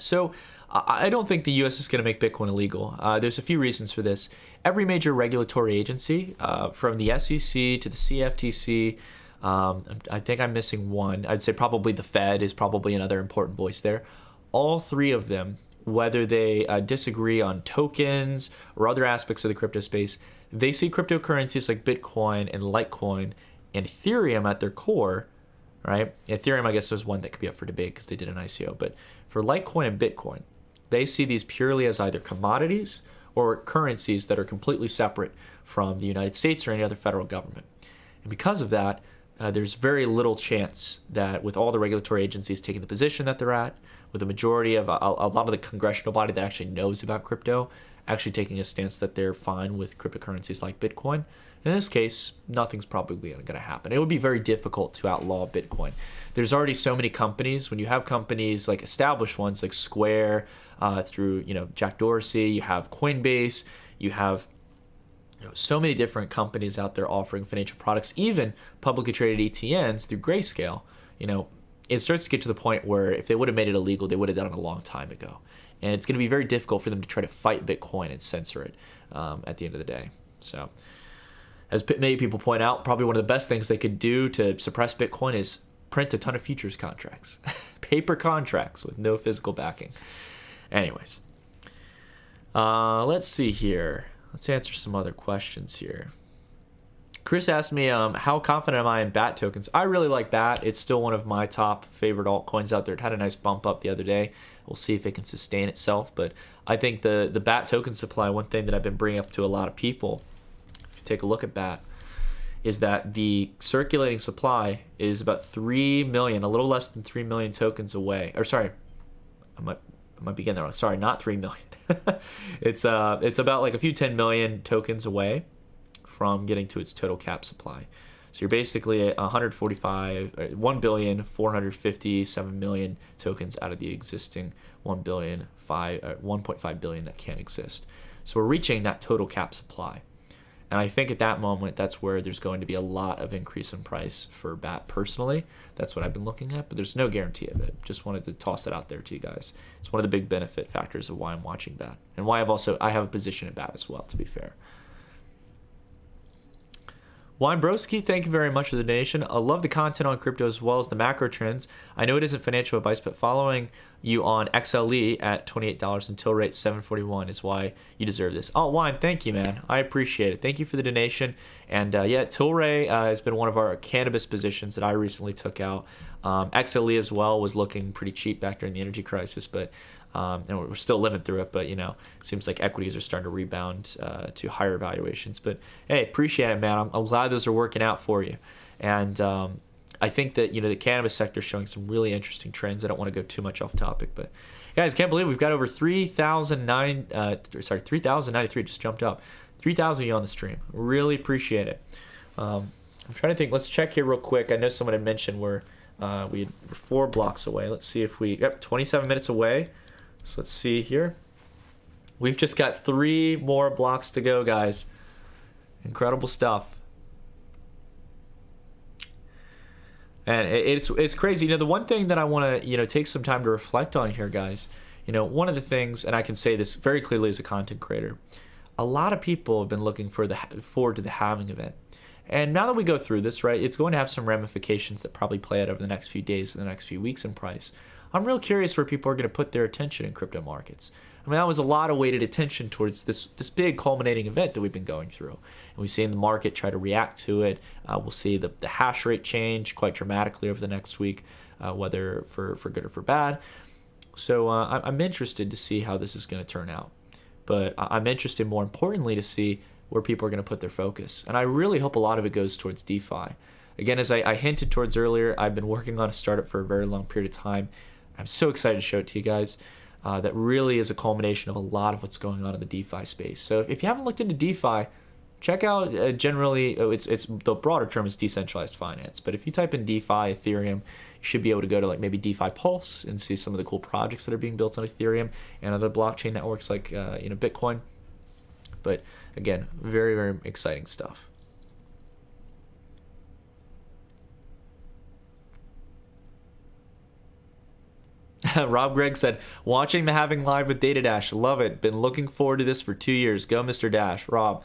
So I don't think the U.S. is going to make Bitcoin illegal. There's a few reasons for this. Every major regulatory agency, from the SEC to the CFTC, I think I'm missing one. I'd say probably the Fed is probably another important voice there. All three of them, whether they disagree on tokens or other aspects of the crypto space, they see cryptocurrencies like Bitcoin and Litecoin and Ethereum at their core, right? Ethereum, I guess, there's one that could be up for debate because they did an ICO. But for Litecoin and Bitcoin, they see these purely as either commodities or currencies that are completely separate from the United States or any other federal government. And because of that, there's very little chance that with all the regulatory agencies taking the position that they're at, with the majority of a lot of the congressional body that actually knows about crypto actually taking a stance that they're fine with cryptocurrencies like Bitcoin. In this case, nothing's probably going to happen. It would be very difficult to outlaw Bitcoin. There's already so many companies. When you have companies like established ones like Square, through Jack Dorsey, you have Coinbase, you have so many different companies out there offering financial products, even publicly traded ETNs through Grayscale. It starts to get to the point where if they would have made it illegal, they would have done it a long time ago. And it's going to be very difficult for them to try to fight Bitcoin and censor it at the end of the day. So, as many people point out, probably one of the best things they could do to suppress Bitcoin is print a ton of futures contracts, paper contracts with no physical backing. Anyways, let's see here. Let's answer some other questions here. Chris asked me, how confident am I in BAT tokens? I really like BAT. It's still one of my top favorite altcoins out there. It had a nice bump up the other day. We'll see if it can sustain itself. But I think the BAT token supply, one thing that I've been bringing up to a lot of people, if you take a look at BAT, is that the circulating supply is about 3 million, a little less than 3 million tokens away. Or sorry, I might be getting that wrong. Sorry, not 3 million. It's about like a few 10 million tokens away from getting to its total cap supply. So you're basically at 1,457 million tokens out of the existing 1.5 billion that can exist. So we're reaching that total cap supply. And I think at that moment, that's where there's going to be a lot of increase in price for BAT personally. That's what I've been looking at, but there's no guarantee of it. Just wanted to toss that out there to you guys. It's one of the big benefit factors of why I'm watching BAT and why I have a position at BAT as well, to be fair. Wine Broski, thank you very much for the donation. I love the content on crypto as well as the macro trends. I know it isn't financial advice, but following you on XLE at $28 until rate $7.41 is why you deserve this. Oh, Wine, thank you, man. I appreciate it. Thank you for the donation. And yeah, Tilray has been one of our cannabis positions that I recently took out. XLE as well was looking pretty cheap back during the energy crisis, but and we're still living through it, but it seems like equities are starting to rebound to higher valuations. But hey, appreciate it, man. I'm glad those are working out for you. And I think that the cannabis sector is showing some really interesting trends. I don't want to go too much off topic, but guys, can't believe we've got over 3,093 just jumped up. 3,000 of you on the stream. Really appreciate it. I'm trying to think. Let's check here real quick. I know someone had mentioned we're 4 blocks away. Let's see if we... Yep, 27 minutes away. So let's see here. We've just got 3 more blocks to go, guys. Incredible stuff. And it's crazy. You know, the one thing that I want to, take some time to reflect on here, guys, one of the things, and I can say this very clearly as a content creator, a lot of people have been looking forward to the halving event. And now that we go through this, right, it's going to have some ramifications that probably play out over the next few days and the next few weeks in price. I'm real curious where people are going to put their attention in crypto markets. I mean, that was a lot of weighted attention towards this big culminating event that we've been going through. And we've seen the market try to react to it. We'll see the hash rate change quite dramatically over the next week, whether for good or for bad. So I'm interested to see how this is going to turn out. But I'm interested, more importantly, to see where people are going to put their focus. And I really hope a lot of it goes towards DeFi. Again, as I hinted towards earlier, I've been working on a startup for a very long period of time. I'm so excited to show it to you guys. That really is a culmination of a lot of what's going on in the DeFi space. So if you haven't looked into DeFi, check out generally, it's the broader term is decentralized finance. But if you type in DeFi, Ethereum, you should be able to go to like maybe DeFi Pulse and see some of the cool projects that are being built on Ethereum and other blockchain networks like Bitcoin. But again, very, very exciting stuff. Rob Gregg said, watching the halving live with Data Dash. Love it. Been looking forward to this for 2 years. Go, Mr. Dash. Rob,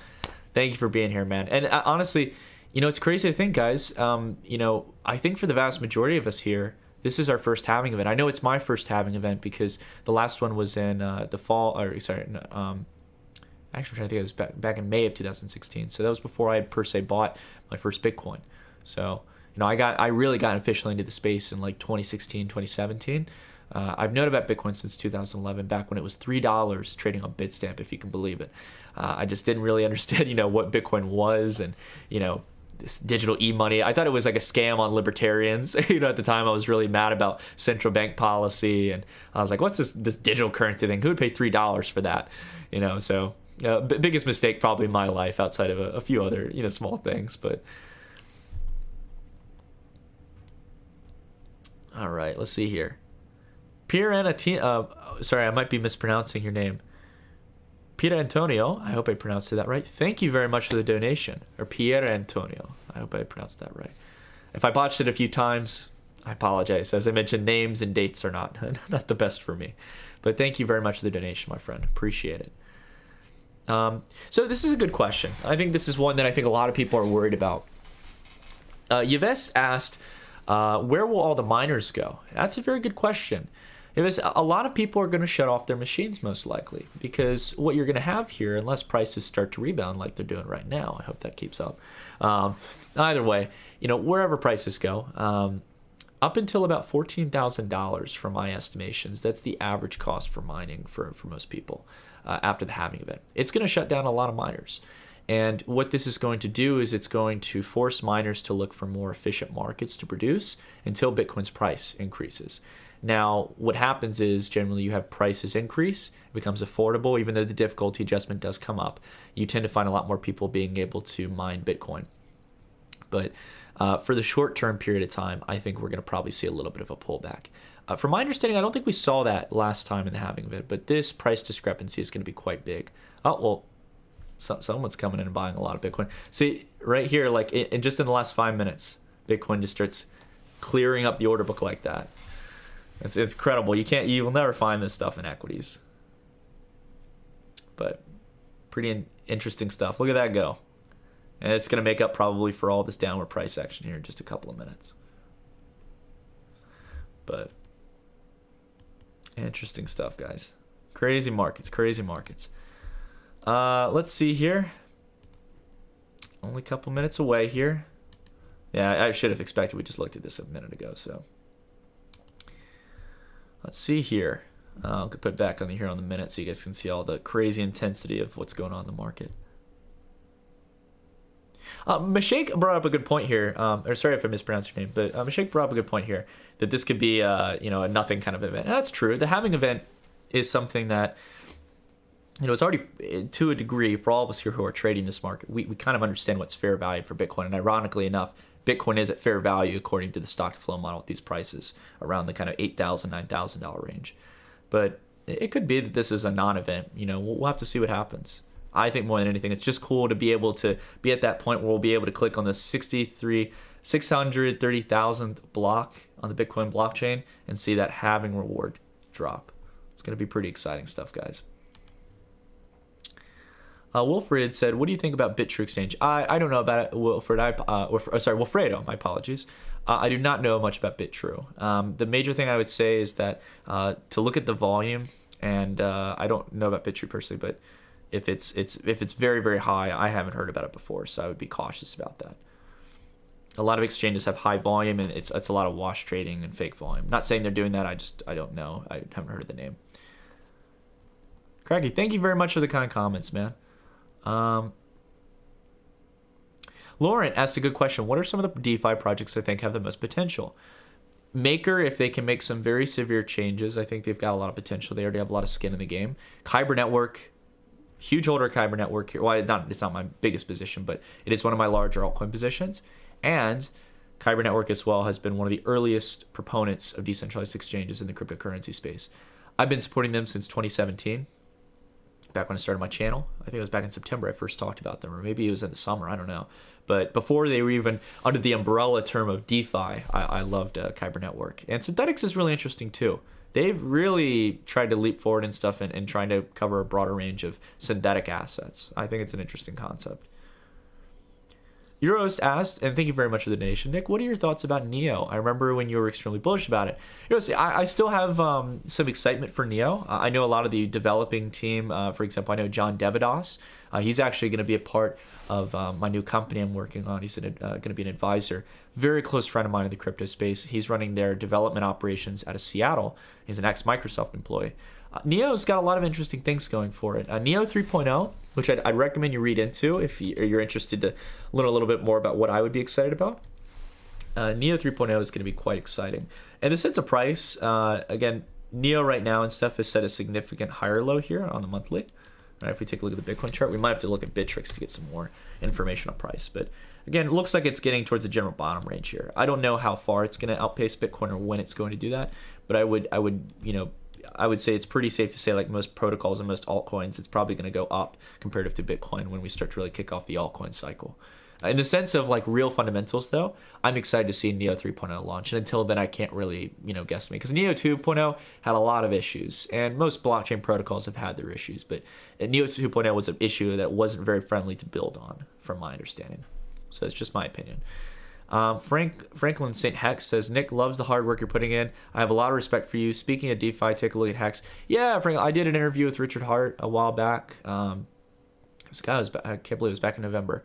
thank you for being here, man. And honestly, it's crazy to think, guys. I think for the vast majority of us here, this is our first halving event. I know it's my first halving event because the last one was in the fall, actually, I'm trying to think, it was back in May of 2016. So that was before I had per se bought my first Bitcoin. So, I really got officially into the space in like 2016, 2017. I've known about Bitcoin since 2011, back when it was $3 trading on Bitstamp, if you can believe it. I just didn't really understand, what Bitcoin was and, this digital e-money. I thought it was like a scam on libertarians. At the time I was really mad about central bank policy, and I was like, what's this digital currency thing? Who would pay $3 for that? So biggest mistake probably in my life outside of a few other, small things, but. All right, let's see here. Pierre sorry, I might be mispronouncing your name. Pierre Antonio, I hope I pronounced that right. Thank you very much for the donation. Or Pierre Antonio, I hope I pronounced that right. If I botched it a few times, I apologize. As I mentioned, names and dates are not the best for me. But thank you very much for the donation, my friend. Appreciate it. So this is a good question. I think this is one that I think a lot of people are worried about. Yves asked, where will all the miners go? That's a very good question. A lot of people are going to shut off their machines most likely, because what you're going to have here, unless prices start to rebound like they're doing right now, I hope that keeps up. Either way, wherever prices go, up until about $14,000 for my estimations, that's the average cost for mining for most people after the halving event. It's going to shut down a lot of miners. And what this is going to do is it's going to force miners to look for more efficient markets to produce until Bitcoin's price increases. Now, what happens is generally you have prices increase, it becomes affordable, even though the difficulty adjustment does come up. You tend to find a lot more people being able to mine Bitcoin. But for the short-term period of time, I think we're going to probably see a little bit of a pullback. From my understanding, I don't think we saw that last time in the halving event, but this price discrepancy is going to be quite big. Oh, well, someone's coming in and buying a lot of Bitcoin. See, right here, like just in the last 5 minutes, Bitcoin just starts clearing up the order book like that. It's incredible. You will never find this stuff in equities. But pretty interesting stuff. Look at that go. And it's going to make up probably for all this downward price action here in just a couple of minutes. But interesting stuff, guys. Crazy markets, crazy markets. Let's see here. Only a couple minutes away here. Yeah, I should have expected. We just looked at this a minute ago, so. Let's see here. I'll put it back on here on the minute so you guys can see all the crazy intensity of what's going on in the market. Mashake brought up a good point here. Or sorry if I mispronounced your name, but Mashake brought up a good point here that this could be a nothing kind of event. And that's true. The halving event is something that it's already, to a degree, for all of us here who are trading this market, we kind of understand what's fair value for Bitcoin. And ironically enough, Bitcoin is at fair value according to the stock to flow model with these prices around the kind of $8,000, $9,000 range. But it could be that this is a non-event. We'll have to see what happens. I think more than anything, it's just cool to be able to be at that point where we'll be able to click on the 630,000th block on the Bitcoin blockchain and see that halving reward drop. It's going to be pretty exciting stuff, guys. Wilfred said, what do you think about Bit.True Exchange? I don't know about it, Wilfred. Wilfredo, my apologies. I do not know much about Bit.True. The major thing I would say is that to look at the volume, and I don't know about Bit.True personally, but if it's very, very high, I haven't heard about it before, so I would be cautious about that. A lot of exchanges have high volume, and it's a lot of wash trading and fake volume. Not saying they're doing that. I don't know. I haven't heard of the name. Craggy, thank you very much for the kind comments, man. Lauren asked a good question. What are some of the DeFi projects I think have the most potential? Maker, if they can make some very severe changes, I think they've got a lot of potential. They already have a lot of skin in the game. Kyber Network, huge holder of Kyber Network here. Well, it's not my biggest position, but it is one of my larger altcoin positions. And Kyber Network as well has been one of the earliest proponents of decentralized exchanges in the cryptocurrency space. I've been supporting them since 2017. Back when I started my channel. I think it was back in September I first talked about them, or maybe it was in the summer, I don't know. But before they were even under the umbrella term of DeFi, I loved Kyber Network. And Synthetics is really interesting too. They've really tried to leap forward and stuff and trying to cover a broader range of synthetic assets. I think it's an interesting concept. Eurohost asked, and thank you very much for the donation, Nick, what are your thoughts about NEO? I remember when you were extremely bullish about it. I still have some excitement for NEO. I know a lot of the developing team. For example, I know John Devadas. He's actually going to be a part of my new company I'm working on. He's going to be an advisor. Very close friend of mine in the crypto space. He's running their development operations out of Seattle. He's an ex-Microsoft employee. NEO's got a lot of interesting things going for it. NEO 3.0, which I'd recommend you read into if you're interested to learn a little bit more about what I would be excited about. NEO 3.0 is going to be quite exciting. And the sense of price, again, NEO right now and stuff is set a significant higher low here on the monthly. Right, if we take a look at the Bitcoin chart, we might have to look at Bittrex to get some more information on price. But again, it looks like it's getting towards the general bottom range here. I don't know how far it's going to outpace Bitcoin or when it's going to do that, but I would say it's pretty safe to say, like most protocols and most altcoins, it's probably going to go up comparative to Bitcoin when we start to really kick off the altcoin cycle. In the sense of like real fundamentals, though, I'm excited to see NEO 3.0 launch. And until then, I can't really, guess me. Because NEO 2.0 had a lot of issues. And most blockchain protocols have had their issues. But NEO 2.0 was an issue that wasn't very friendly to build on, from my understanding. So that's just my opinion. Franklin St. Hex says, Nick loves the hard work you're putting in. I have a lot of respect for you. Speaking of DeFi, take a look at Hex. Yeah, Franklin, I did an interview with Richard Hart a while back. This guy was, I can't believe it was back in November.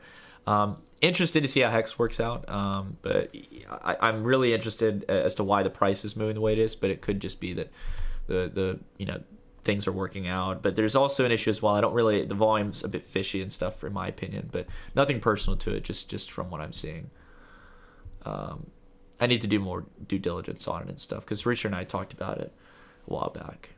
Interested to see how Hex works out, but I'm really interested as to why the price is moving the way it is. But it could just be that the things are working out. But there's also an issue as well. The volume's a bit fishy and stuff, in my opinion. But nothing personal to it, just from what I'm seeing. I need to do more due diligence on it and stuff because Richard and I talked about it a while back.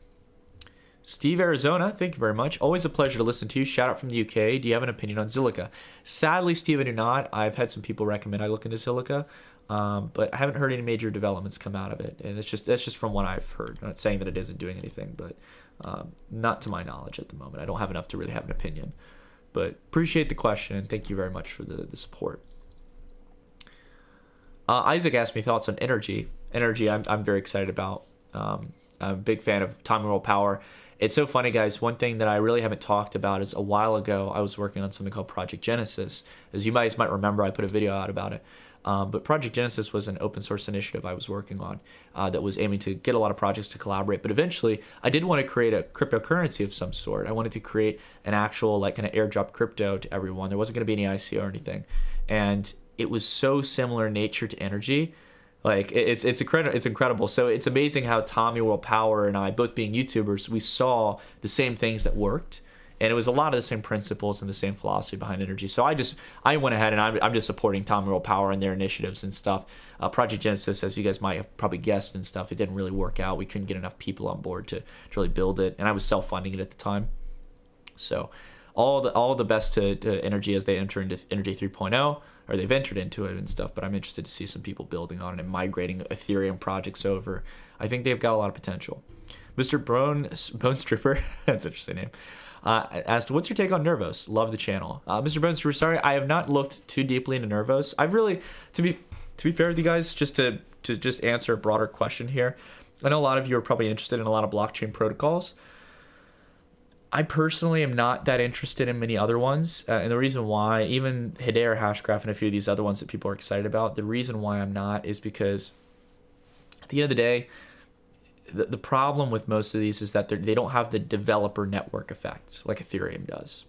Steve Arizona, thank you very much. Always a pleasure to listen to you. Shout out from the UK. Do you have an opinion on Zilliqa? Sadly, Steve, I do not. I've had some people recommend I look into Zilliqa, but I haven't heard any major developments come out of it. And that's just from what I've heard. I'm not saying that it isn't doing anything, but not to my knowledge at the moment. I don't have enough to really have an opinion. But appreciate the question, and thank you very much for the support. Isaac asked me thoughts on energy. Energy, I'm very excited about. I'm a big fan of Time World Power. It's so funny, guys. One thing that I really haven't talked about is a while ago, I was working on something called Project Genesis. As you guys might remember, I put a video out about it. But Project Genesis was an open source initiative I was working on that was aiming to get a lot of projects to collaborate. But eventually, I did want to create a cryptocurrency of some sort. I wanted to create an actual kind of airdrop crypto to everyone. There wasn't going to be any ICO or anything. And it was so similar in nature to energy. It's incredible. So it's amazing how Tommy World Power and I, both being YouTubers, we saw the same things that worked, and it was a lot of the same principles and the same philosophy behind energy. So I went ahead and I'm just supporting Tommy World Power and their initiatives and stuff. Project Genesis, as you guys might have probably guessed and stuff, it didn't really work out. We couldn't get enough people on board to really build it, and I was self-funding it at the time. So all the best to Energy as they enter into Energy 3.0, or they've entered into it and stuff. But I'm interested to see some people building on it and migrating Ethereum projects over. I think they've got a lot of potential. Mr. Bone Stripper, that's an interesting name, asked, what's your take on Nervos? Love the channel. Mr. Bone Stripper, sorry, I have not looked too deeply into Nervos. I've really, to be fair with you guys, just to just answer a broader question here, I know a lot of you are probably interested in a lot of blockchain protocols. I personally am not that interested in many other ones. And the reason why, even Hedera, Hashgraph, and a few of these other ones that people are excited about, the reason why I'm not is because at the end of the day, the problem with most of these is that they don't have the developer network effect like Ethereum does.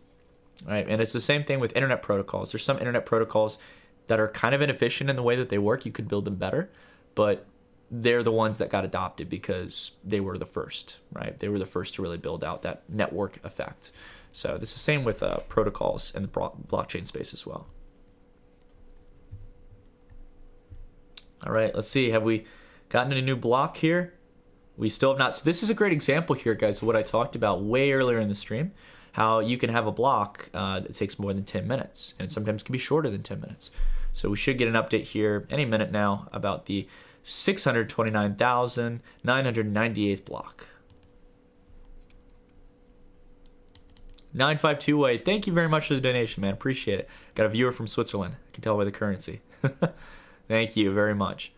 Right? And it's the same thing with internet protocols. There's some internet protocols that are kind of inefficient in the way that they work. You could build them better, but they're the ones that got adopted because they were the first, right? They were the first to really build out that network effect. So this is the same with protocols in the blockchain space as well. All right, let's see. Have we gotten a new block here? We still have not. So this is a great example here, guys, of what I talked about way earlier in the stream, how you can have a block that takes more than 10 minutes, and it sometimes can be shorter than 10 minutes. So we should get an update here any minute now about the 629,998th block. 952 Wade, thank you very much for the donation, man. Appreciate it. Got a viewer from Switzerland. I can tell by the currency. Thank you very much.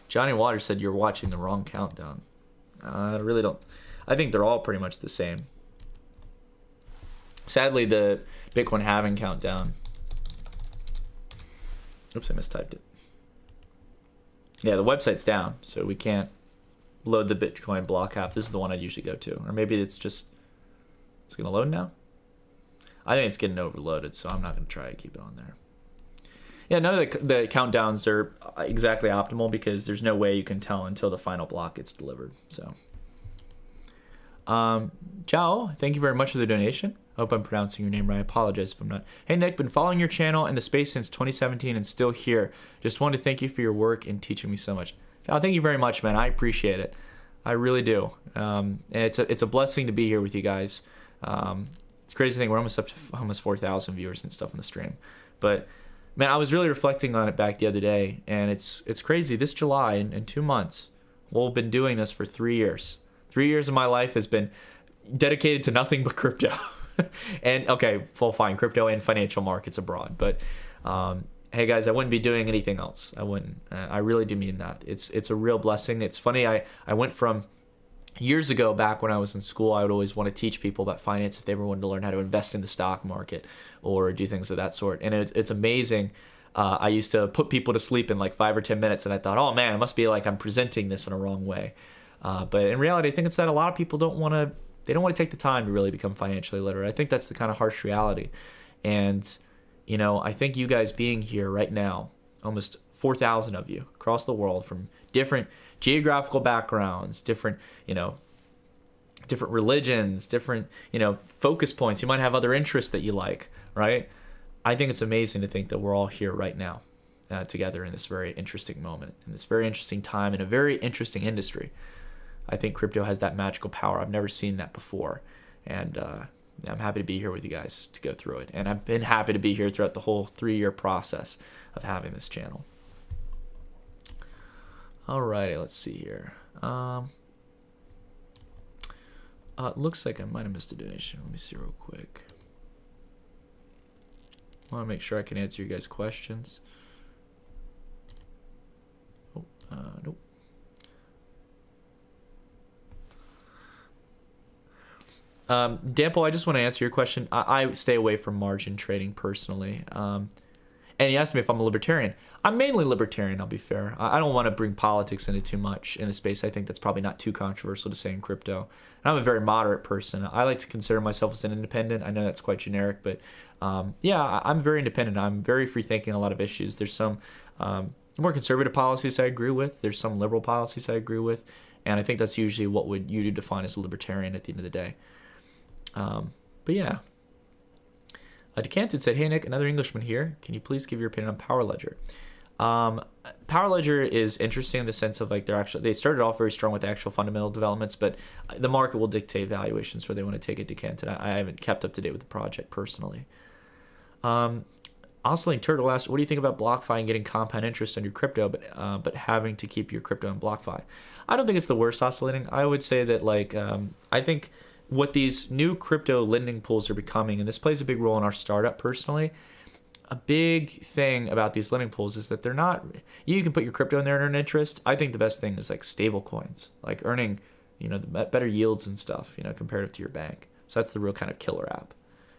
Johnny Waters said you're watching the wrong countdown. I really don't. I think they're all pretty much the same. Sadly, the Bitcoin halving countdown. Oops, I mistyped it. Yeah, the website's down, so we can't load the Bitcoin block half. This is the one I'd usually go to. Or maybe it's just... It's going to load now? I think it's getting overloaded, so I'm not going to try to keep it on there. Yeah, none of the countdowns are exactly optimal because there's no way you can tell until the final block gets delivered. So, Ciao, thank you very much for the donation. I hope I'm pronouncing your name right. I apologize if I'm not. Hey, Nick, been following your channel and the space since 2017 and still here. Just wanted to thank you for your work and teaching me so much. Ciao, thank you very much, man. I appreciate it. I really do. And it's a blessing to be here with you guys. It's crazy to think we're almost up to almost 4,000 viewers and stuff on the stream. But man, I was really reflecting on it back the other day, and it's crazy. This July, in 2 months, we'll have been doing this for 3 years. 3 years of my life has been dedicated to nothing but crypto. And okay, full fine, crypto and financial markets abroad. But hey guys, I wouldn't be doing anything else. I wouldn't. I really do mean that. It's a real blessing. It's funny. I went from years ago, back when I was in school, I would always want to teach people about finance if they ever wanted to learn how to invest in the stock market or do things of that sort. And it's amazing. I used to put people to sleep in like 5 or 10 minutes, and I thought, oh man, it must be like I'm presenting this in a wrong way. But in reality, I think it's that a lot of people don't want to take the time to really become financially literate. I think that's the kind of harsh reality. And, you know, I think you guys being here right now, almost 4,000 of you across the world from different geographical backgrounds, different religions, different, focus points. You might have other interests that you like, right? I think it's amazing to think that we're all here right now together in this very interesting moment, in this very interesting time, in a very interesting industry. I think crypto has that magical power. I've never seen that before. And I'm happy to be here with you guys to go through it. And I've been happy to be here throughout the whole 3-year process of having this channel. Alrighty, let's see here. It looks like I might have missed a donation. Let me see real quick. I want to make sure I can answer you guys' questions. Oh, nope. Dample, I just want to answer your question. I stay away from margin trading personally. And he asked me if I'm a libertarian. I'm mainly libertarian, I'll be fair. I don't want to bring politics into too much in a space. I think that's probably not too controversial to say in crypto. And I'm a very moderate person. I like to consider myself as an independent. I know that's quite generic, but yeah, I'm very independent. I'm very free thinking on a lot of issues. There's some more conservative policies I agree with. There's some liberal policies I agree with. And I think that's usually what you define as a libertarian at the end of the day. But yeah. Decanted said, hey Nick, another Englishman here. Can you please give your opinion on Power Ledger? Power Ledger is interesting in the sense of like they started off very strong with the actual fundamental developments, but the market will dictate valuations where they want to take it to Kent. And I haven't kept up to date with the project personally. Oscillating Turtle asked, what do you think about BlockFi and getting compound interest on your crypto, but having to keep your crypto in BlockFi? I don't think it's the worst oscillating. I would say that like I think what these new crypto lending pools are becoming, and this plays a big role in our startup personally. A big thing about these lending pools is that they're not, you can put your crypto in there and earn interest. I think the best thing is like stable coins, like earning, the better yields and stuff, comparative to your bank. So that's the real kind of killer app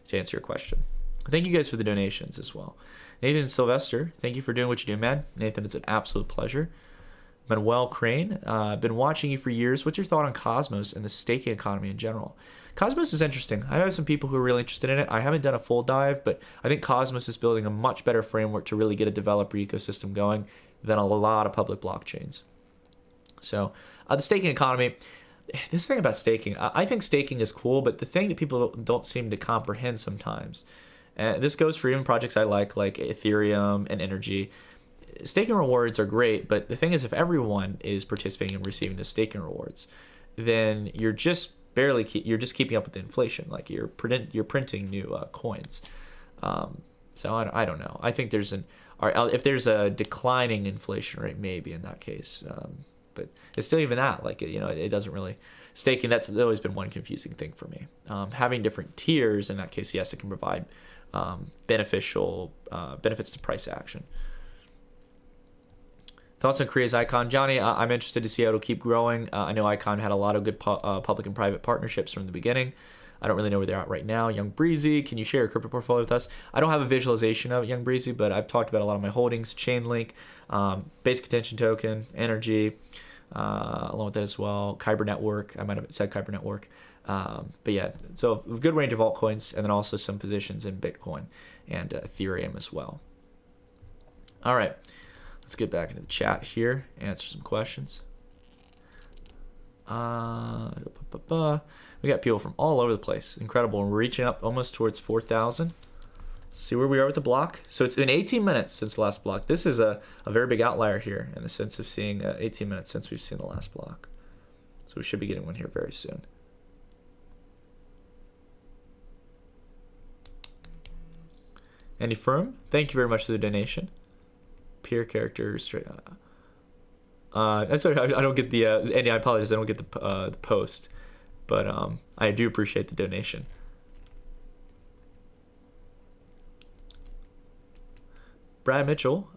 to answer your question. Thank you guys for the donations as well. Nathan Sylvester, thank you for doing what you do, man. Nathan, it's an absolute pleasure. Manuel Crane, I've been watching you for years. What's your thought on Cosmos and the staking economy in general? Cosmos is interesting. I have some people who are really interested in it. I haven't done a full dive, but I think Cosmos is building a much better framework to really get a developer ecosystem going than a lot of public blockchains. So the staking economy, this thing about staking, I think staking is cool, but the thing that people don't seem to comprehend sometimes, and this goes for even projects I like Ethereum and Energy, staking rewards are great, but the thing is, if everyone is participating and receiving the staking rewards, then you're just keeping up with the inflation. Like you're printing new coins. So I don't know. I think if there's a declining inflation rate, maybe in that case, but it's still even that. Like it doesn't really staking. That's always been one confusing thing for me. Having different tiers in that case, yes, it can provide benefits to price action. Thoughts on Korea's Icon, Johnny? I'm interested to see how it'll keep growing. I know Icon had a lot of good public and private partnerships from the beginning. I don't really know where they're at right now. Young Breezy, can you share your crypto portfolio with us? I don't have a visualization of Young Breezy, but I've talked about a lot of my holdings: Chainlink, Basic Attention Token, Energy, along with that as well. Kyber Network. I might have said Kyber Network. But yeah, so a good range of altcoins, and then also some positions in Bitcoin and Ethereum as well. All right. Let's get back into the chat here, answer some questions. We got people from all over the place. Incredible. We're reaching up almost towards 4,000. See where we are with the block. So it's been 18 minutes since the last block. This is a very big outlier here in the sense of seeing 18 minutes since we've seen the last block. So we should be getting one here very soon. Andy Firm, thank you very much for the donation. Peer character straight. I'm sorry, I don't get the. Andy, I apologize. I don't get the post, but I do appreciate the donation. Brad Mitchell,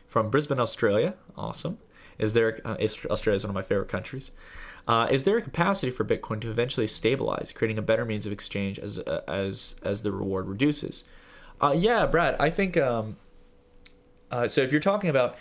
from Brisbane, Australia. Awesome. Australia is one of my favorite countries. Is there a capacity for Bitcoin to eventually stabilize, creating a better means of exchange as the reward reduces? Yeah, Brad. I think. So if you're talking about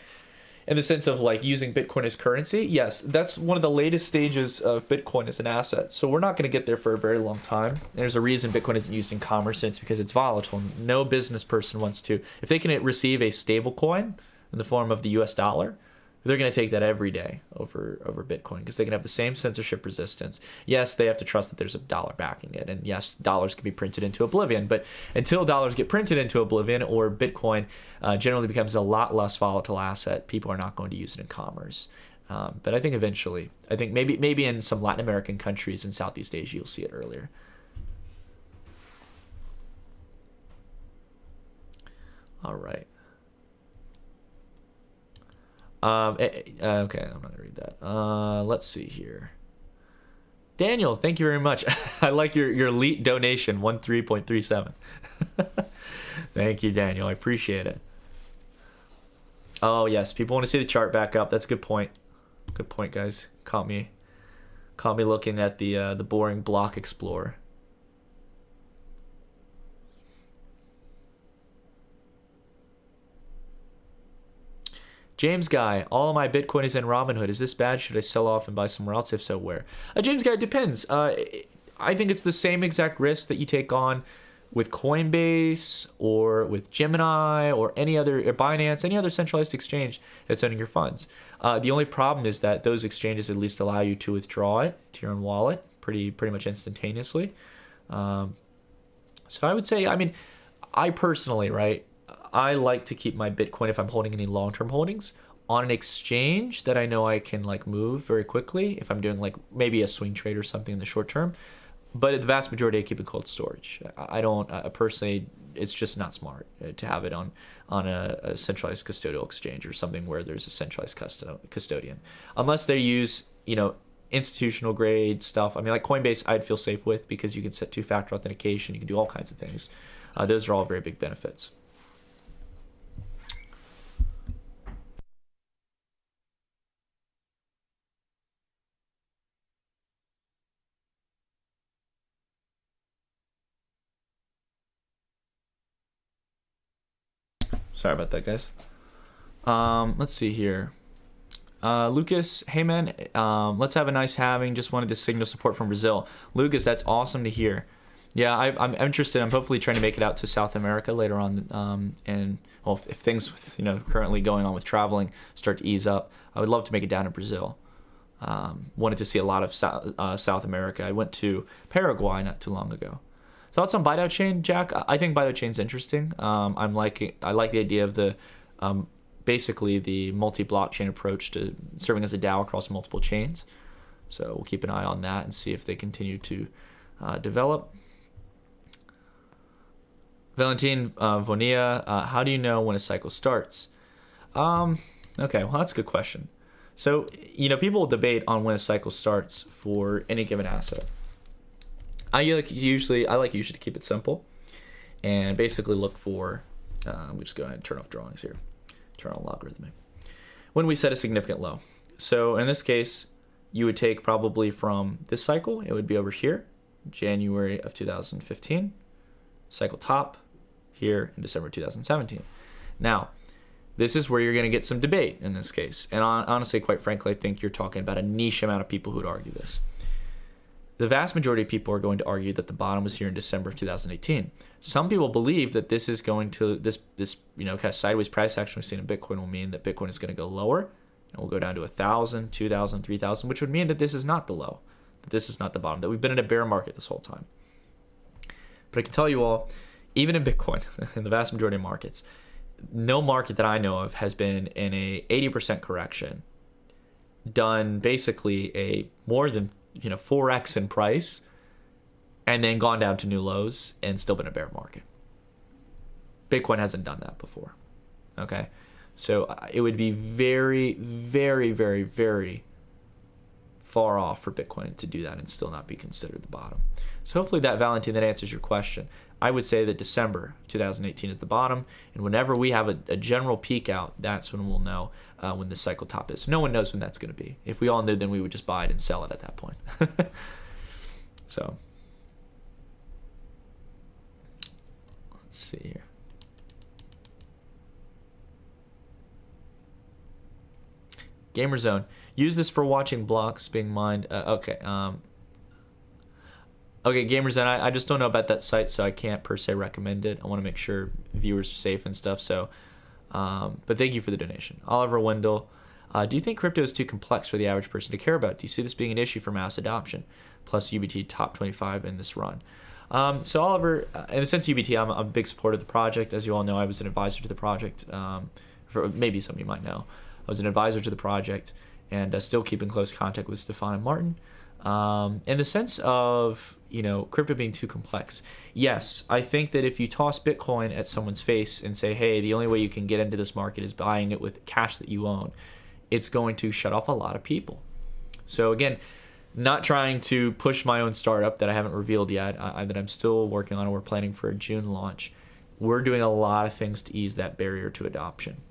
in the sense of like using Bitcoin as currency, yes, that's one of the latest stages of Bitcoin as an asset. So we're not going to get there for a very long time. There's a reason Bitcoin isn't used in commerce, and it's because it's volatile. No business person wants to, if they can receive a stable coin in the form of the US dollar, they're going to take that every day over Bitcoin because they can have the same censorship resistance. Yes, they have to trust that there's a dollar backing it. And yes, dollars can be printed into oblivion. But until dollars get printed into oblivion or Bitcoin generally becomes a lot less volatile asset, people are not going to use it in commerce. But I think eventually, maybe in some Latin American countries in Southeast Asia, you'll see it earlier. All right. Okay, I'm not gonna read that. Let's see here. Daniel, thank you very much. I like your elite donation, 13.37. Thank you, Daniel. I appreciate it. Oh yes, people want to see the chart back up. That's a good point. Good point, guys. Caught me looking at the boring block explorer. James Guy, all of my Bitcoin is in Robinhood. Is this bad? Should I sell off and buy somewhere else? If so, where? James Guy, it depends. I think it's the same exact risk that you take on with Coinbase or with Gemini or Binance, any other centralized exchange that's owning your funds. The only problem is that those exchanges at least allow you to withdraw it to your own wallet pretty much instantaneously. So I would say, I personally, right, I like to keep my Bitcoin, if I'm holding any long-term holdings, on an exchange that I know I can like move very quickly if I'm doing like maybe a swing trade or something in the short term. But the vast majority I keep in cold storage. I don't personally. It's just not smart to have it on a centralized custodial exchange or something where there's a centralized custodian, unless they use institutional grade stuff. I mean, like Coinbase, I'd feel safe with because you can set two-factor authentication. You can do all kinds of things. Those are all very big benefits. Sorry about that, guys. Let's see here. Lucas, hey man, let's have a nice halving. Just wanted to signal support from Brazil. Lucas, that's awesome to hear. Yeah, I'm interested. I'm hopefully trying to make it out to South America later on. And well, if things currently going on with traveling start to ease up, I would love to make it down to Brazil. Wanted to see a lot of South America. I went to Paraguay not too long ago. Thoughts on Byte Chain, Jack? I think Byte Chain's interesting. I like the idea of the basically the multi-blockchain approach to serving as a DAO across multiple chains. So we'll keep an eye on that and see if they continue to develop. Valentin Vonia, how do you know when a cycle starts? Okay, well that's a good question. So people debate on when a cycle starts for any given asset. I usually to keep it simple and basically look for, we just go ahead and turn off drawings here, turn on logarithmic. When we set a significant low. So in this case, you would take probably from this cycle, it would be over here, January of 2015, cycle top here in December 2017. Now, this is where you're going to get some debate in this case. And honestly, quite frankly, I think you're talking about a niche amount of people who would argue this. The vast majority of people are going to argue that the bottom was here in December of 2018. Some people believe that this is going to, this kind of sideways price action we've seen in Bitcoin will mean that Bitcoin is going to go lower and we'll go down to 1,000, 2,000, 3,000, which would mean that this is not the low, that this is not the bottom, that we've been in a bear market this whole time. But I can tell you all, even in Bitcoin, in the vast majority of markets, no market that I know of has been in a 80% correction, done basically a more than 4x in price, and then gone down to new lows and still been a bear market. Bitcoin hasn't done that before. Okay, so it would be very, very, very, very far off for Bitcoin to do that and still not be considered the bottom. So hopefully that, Valentin, that answers your question. I would say that December 2018 is the bottom, and whenever we have a general peak out, that's when we'll know when the cycle top is. No one knows when that's going to be. If we all knew, then we would just buy it and sell it at that point. So let's see here. Gamer Zone. Use this for watching blocks being mined. Okay. Okay, Gamer Zone. I just don't know about that site, so I can't per se recommend it. I want to make sure viewers are safe and stuff. So, but thank you for the donation, Oliver Wendell. Do you think crypto is too complex for the average person to care about? Do you see this being an issue for mass adoption? Plus UBT top 25 in this run. So Oliver, in the sense of UBT, I'm a big supporter of the project. As you all know, I was an advisor to the project. For maybe some of you might know, I was an advisor to the project and still keep in close contact with Stefan and Martin. In the sense of, crypto being too complex. Yes, I think that if you toss Bitcoin at someone's face and say, hey, the only way you can get into this market is buying it with cash that you own, it's going to shut off a lot of people. So again, not trying to push my own startup that I haven't revealed yet, that I'm still working on, and we're planning for a June launch. We're doing a lot of things to ease that barrier to adoption.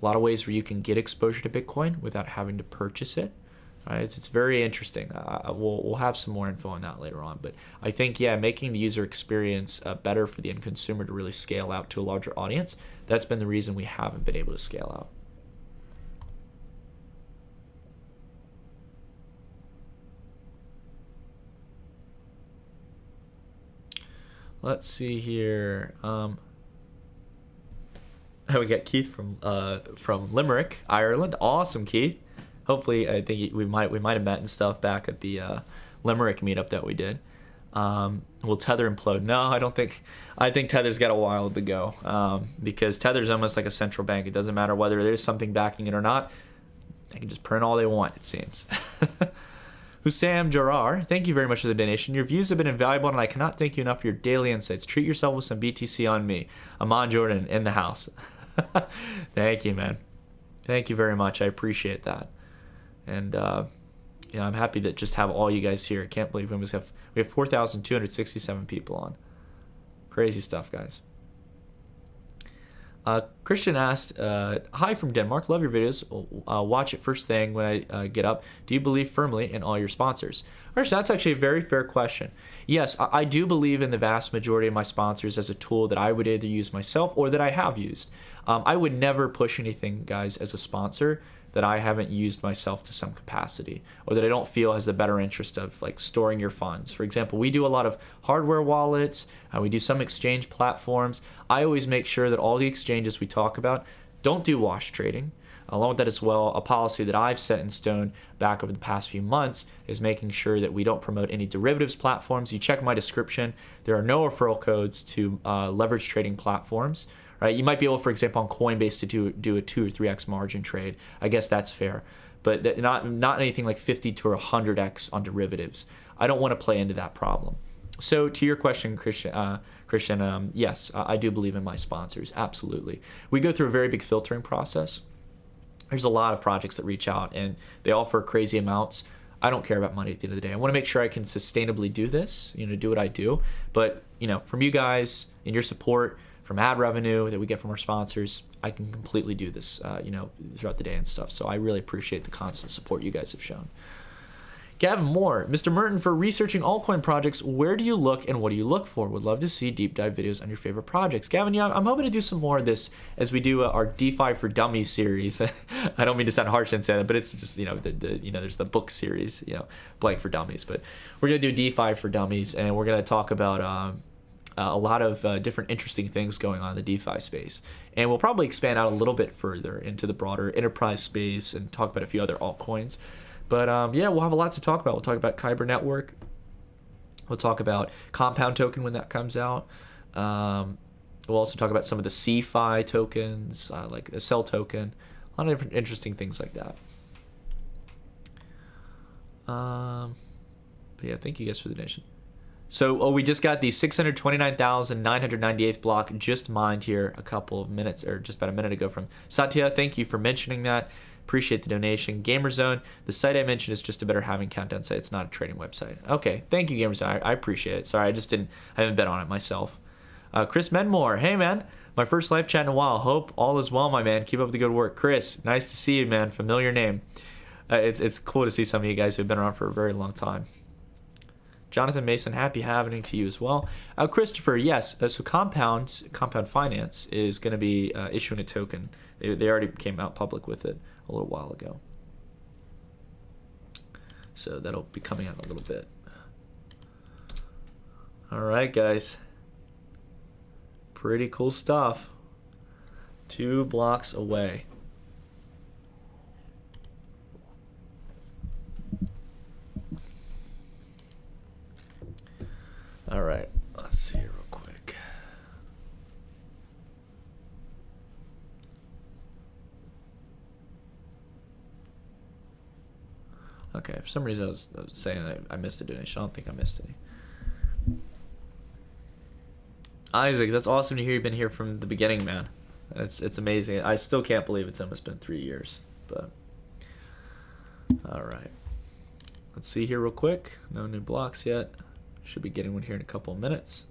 A lot of ways where you can get exposure to Bitcoin without having to purchase it. Right? It's very interesting. We'll have some more info on that later on. But I think, making the user experience better for the end consumer to really scale out to a larger audience, that's been the reason we haven't been able to scale out. Let's see here. We got Keith from Limerick, Ireland. Awesome, Keith. Hopefully, I think we might have met and stuff back at the Limerick meetup that we did. Will Tether implode? No, I don't think. I think Tether's got a while to go, because Tether's almost like a central bank. It doesn't matter whether there's something backing it or not. They can just print all they want, it seems. Hussam Jarar, thank you very much for the donation. Your views have been invaluable, and I cannot thank you enough for your daily insights. Treat yourself with some BTC on me. Amon Jordan in the house. Thank you, man. Thank you very much. I appreciate that. And I'm happy to just have all you guys here. I can't believe we have 4,267 people on. Crazy stuff, guys. Christian asked, hi from Denmark, love your videos, watch it first thing when I get up. Do you believe firmly in all your sponsors? Actually, that's actually a very fair question. Yes, I do believe in the vast majority of my sponsors as a tool that I would either use myself or that I have used. I would never push anything, guys, as a sponsor that I haven't used myself to some capacity, or that I don't feel has the better interest of like storing your funds. For example, we do a lot of hardware wallets, we do some exchange platforms. I always make sure that all the exchanges we talk about don't do wash trading. Along with that as well, a policy that I've set in stone back over the past few months is making sure that we don't promote any derivatives platforms. You check my description, there are no referral codes to leverage trading platforms. Right? You might be able, for example, on Coinbase to do a 2 or 3x margin trade. I guess that's fair, but not anything like 50 to 100x on derivatives. I don't want to play into that problem. So to your question, Christian, yes, I do believe in my sponsors. Absolutely. We go through a very big filtering process. There's a lot of projects that reach out and they offer crazy amounts. I don't care about money at the end of the day. I want to make sure I can sustainably do this, do what I do. But, from you guys and your support, from ad revenue that we get from our sponsors, I can completely do this, throughout the day and stuff. So I really appreciate the constant support you guys have shown. Gavin Moore, Mr. Merton, for researching altcoin projects, where do you look and what do you look for? Would love to see deep dive videos on your favorite projects. Gavin, yeah, I'm hoping to do some more of this as we do our DeFi for Dummies series. I don't mean to sound harsh and say that, but it's just, there's the book series, Blank for Dummies. But we're going to do DeFi for Dummies, and we're going to talk about a lot of different interesting things going on in the DeFi space. And we'll probably expand out a little bit further into the broader enterprise space and talk about a few other altcoins. But we'll have a lot to talk about. We'll talk about Kyber Network. We'll talk about Compound Token when that comes out. We'll also talk about some of the CeFi tokens, like a Cell token. A lot of different interesting things like that. But yeah, thank you guys for the donation. So we just got the 629,998th block just mined here a couple of minutes, or just about a minute ago from Satya. Thank you for mentioning that. Appreciate the donation. GamerZone, the site I mentioned is just a better halving countdown site. It's not a trading website. Okay, thank you, GamerZone. I appreciate it. Sorry, I haven't bet on it myself. Chris Menmore, hey man, my first live chat in a while. Hope all is well, my man. Keep up the good work. Chris, nice to see you, man. Familiar name. It's cool to see some of you guys who've been around for a very long time. Jonathan Mason, happy having to you as well. Christopher, yes. So Compound Finance is going to be issuing a token. They already came out public with it a little while ago. So that'll be coming out in a little bit. All right, guys. Pretty cool stuff. 2 blocks away. All right, let's see here real quick. Okay, for some reason I was saying that I missed a donation. I don't think I missed any. Isaac, that's awesome to hear you've been here from the beginning, man. It's amazing. I still can't believe it's almost been 3 years, but all right. Let's see here real quick. No new blocks yet. Should be getting one here in a couple of minutes.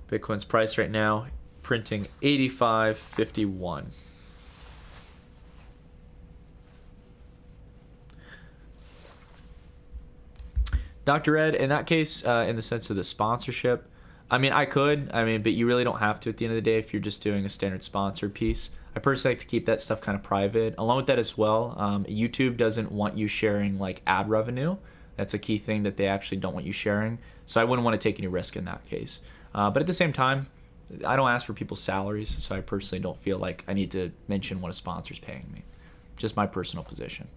Bitcoin's price right now printing 85.51. Dr. Ed, in that case, in the sense of the sponsorship, I mean, but you really don't have to at the end of the day if you're just doing a standard sponsored piece. I personally like to keep that stuff kind of private. Along with that as well, YouTube doesn't want you sharing like ad revenue. That's a key thing that they actually don't want you sharing. So I wouldn't want to take any risk in that case. But at the same time, I don't ask for people's salaries, so I personally don't feel like I need to mention what a sponsor's paying me. Just my personal position.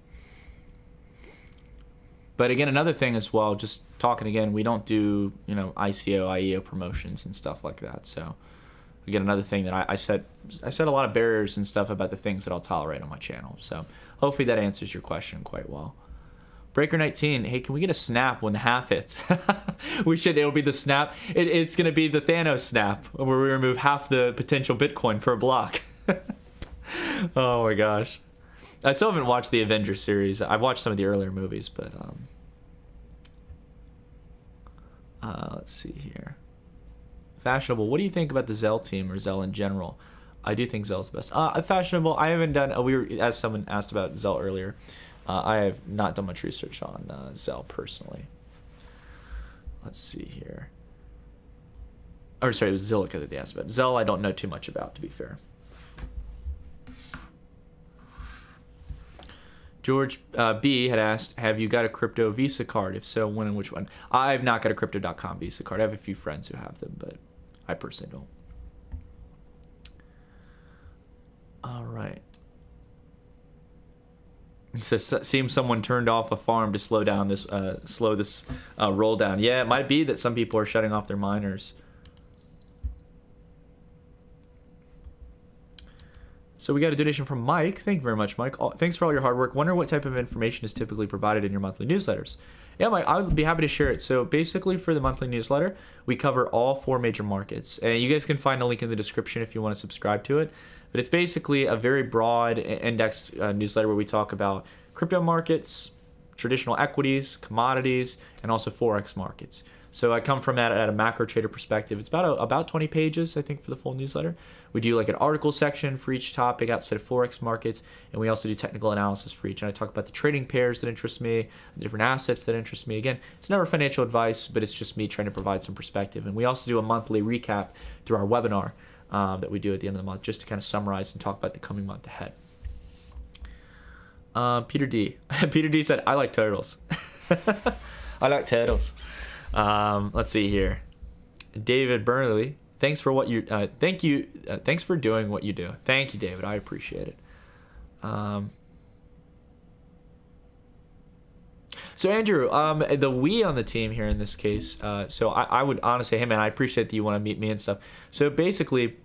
But again, another thing as well, just talking again, we don't do, you know, ICO, IEO promotions and stuff like that. So again, another thing that I set a lot of barriers and stuff about the things that I'll tolerate on my channel. So hopefully that answers your question quite well. Breaker 19, hey, can we get a snap when the half hits? We should. It'll be the snap. It's going to be the Thanos snap, where we remove half the potential Bitcoin per block. Oh my gosh. I still haven't watched the Avengers series. I've watched some of the earlier movies, but let's see here. Fashionable, what do you think about the Zell team or Zell in general? I do think Zell's the best. Fashionable, I haven't done. As someone asked about Zell earlier, I have not done much research on Zell personally. Let's see here. Or sorry, it was Zilliqa that they asked about. Zell, I don't know too much about, to be fair. George B had asked, have you got a crypto Visa card? If so, when and which one? I've not got a crypto.com Visa card. I have a few friends who have them, but I personally don't. All right. It says, seems someone turned off a farm to slow this roll down. Yeah, it might be that some people are shutting off their miners. So we got a donation from Mike. Thank you very much, Mike. Thanks for all your hard work. Wonder what type of information is typically provided in your monthly newsletters. Yeah, Mike, I would be happy to share it. So basically for the monthly newsletter, we cover all 4 major markets. And you guys can find a link in the description if you want to subscribe to it. But it's basically a very broad indexed newsletter where we talk about crypto markets, traditional equities, commodities, and also Forex markets. So I come from that at a macro trader perspective. It's about 20 pages, I think, for the full newsletter. We do like an article section for each topic outside of Forex markets, and we also do technical analysis for each. And I talk about the trading pairs that interest me, the different assets that interest me. Again, it's never financial advice, but it's just me trying to provide some perspective. And we also do a monthly recap through our webinar that we do at the end of the month, just to kind of summarize and talk about the coming month ahead. Peter D. Peter D said, I like turtles. I like turtles. Let's see here. David Burnley, thanks for what you thanks for doing what you do. Thank you, David. I appreciate it. So Andrew, the we on the team here in this case, so I would honestly, hey man, I appreciate that you want to meet me and stuff. So basically,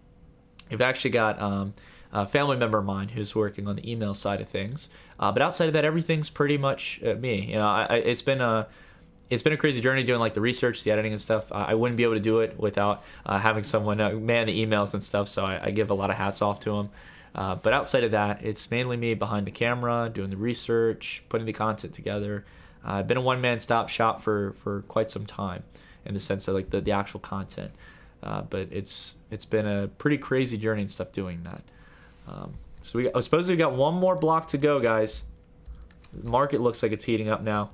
we've actually got a family member of mine who's working on the email side of things. But outside of that, everything's pretty much me. You know, it's been a crazy journey doing like the research, the editing and stuff. I wouldn't be able to do it without having someone man the emails and stuff. So I give a lot of hats off to them. But outside of that, it's mainly me behind the camera, doing the research, putting the content together. I've been a one-man stop shop for quite some time in the sense of like the actual content. But it's been a pretty crazy journey and stuff doing that. So I suppose we got one more block to go, guys. The market looks like it's heating up now.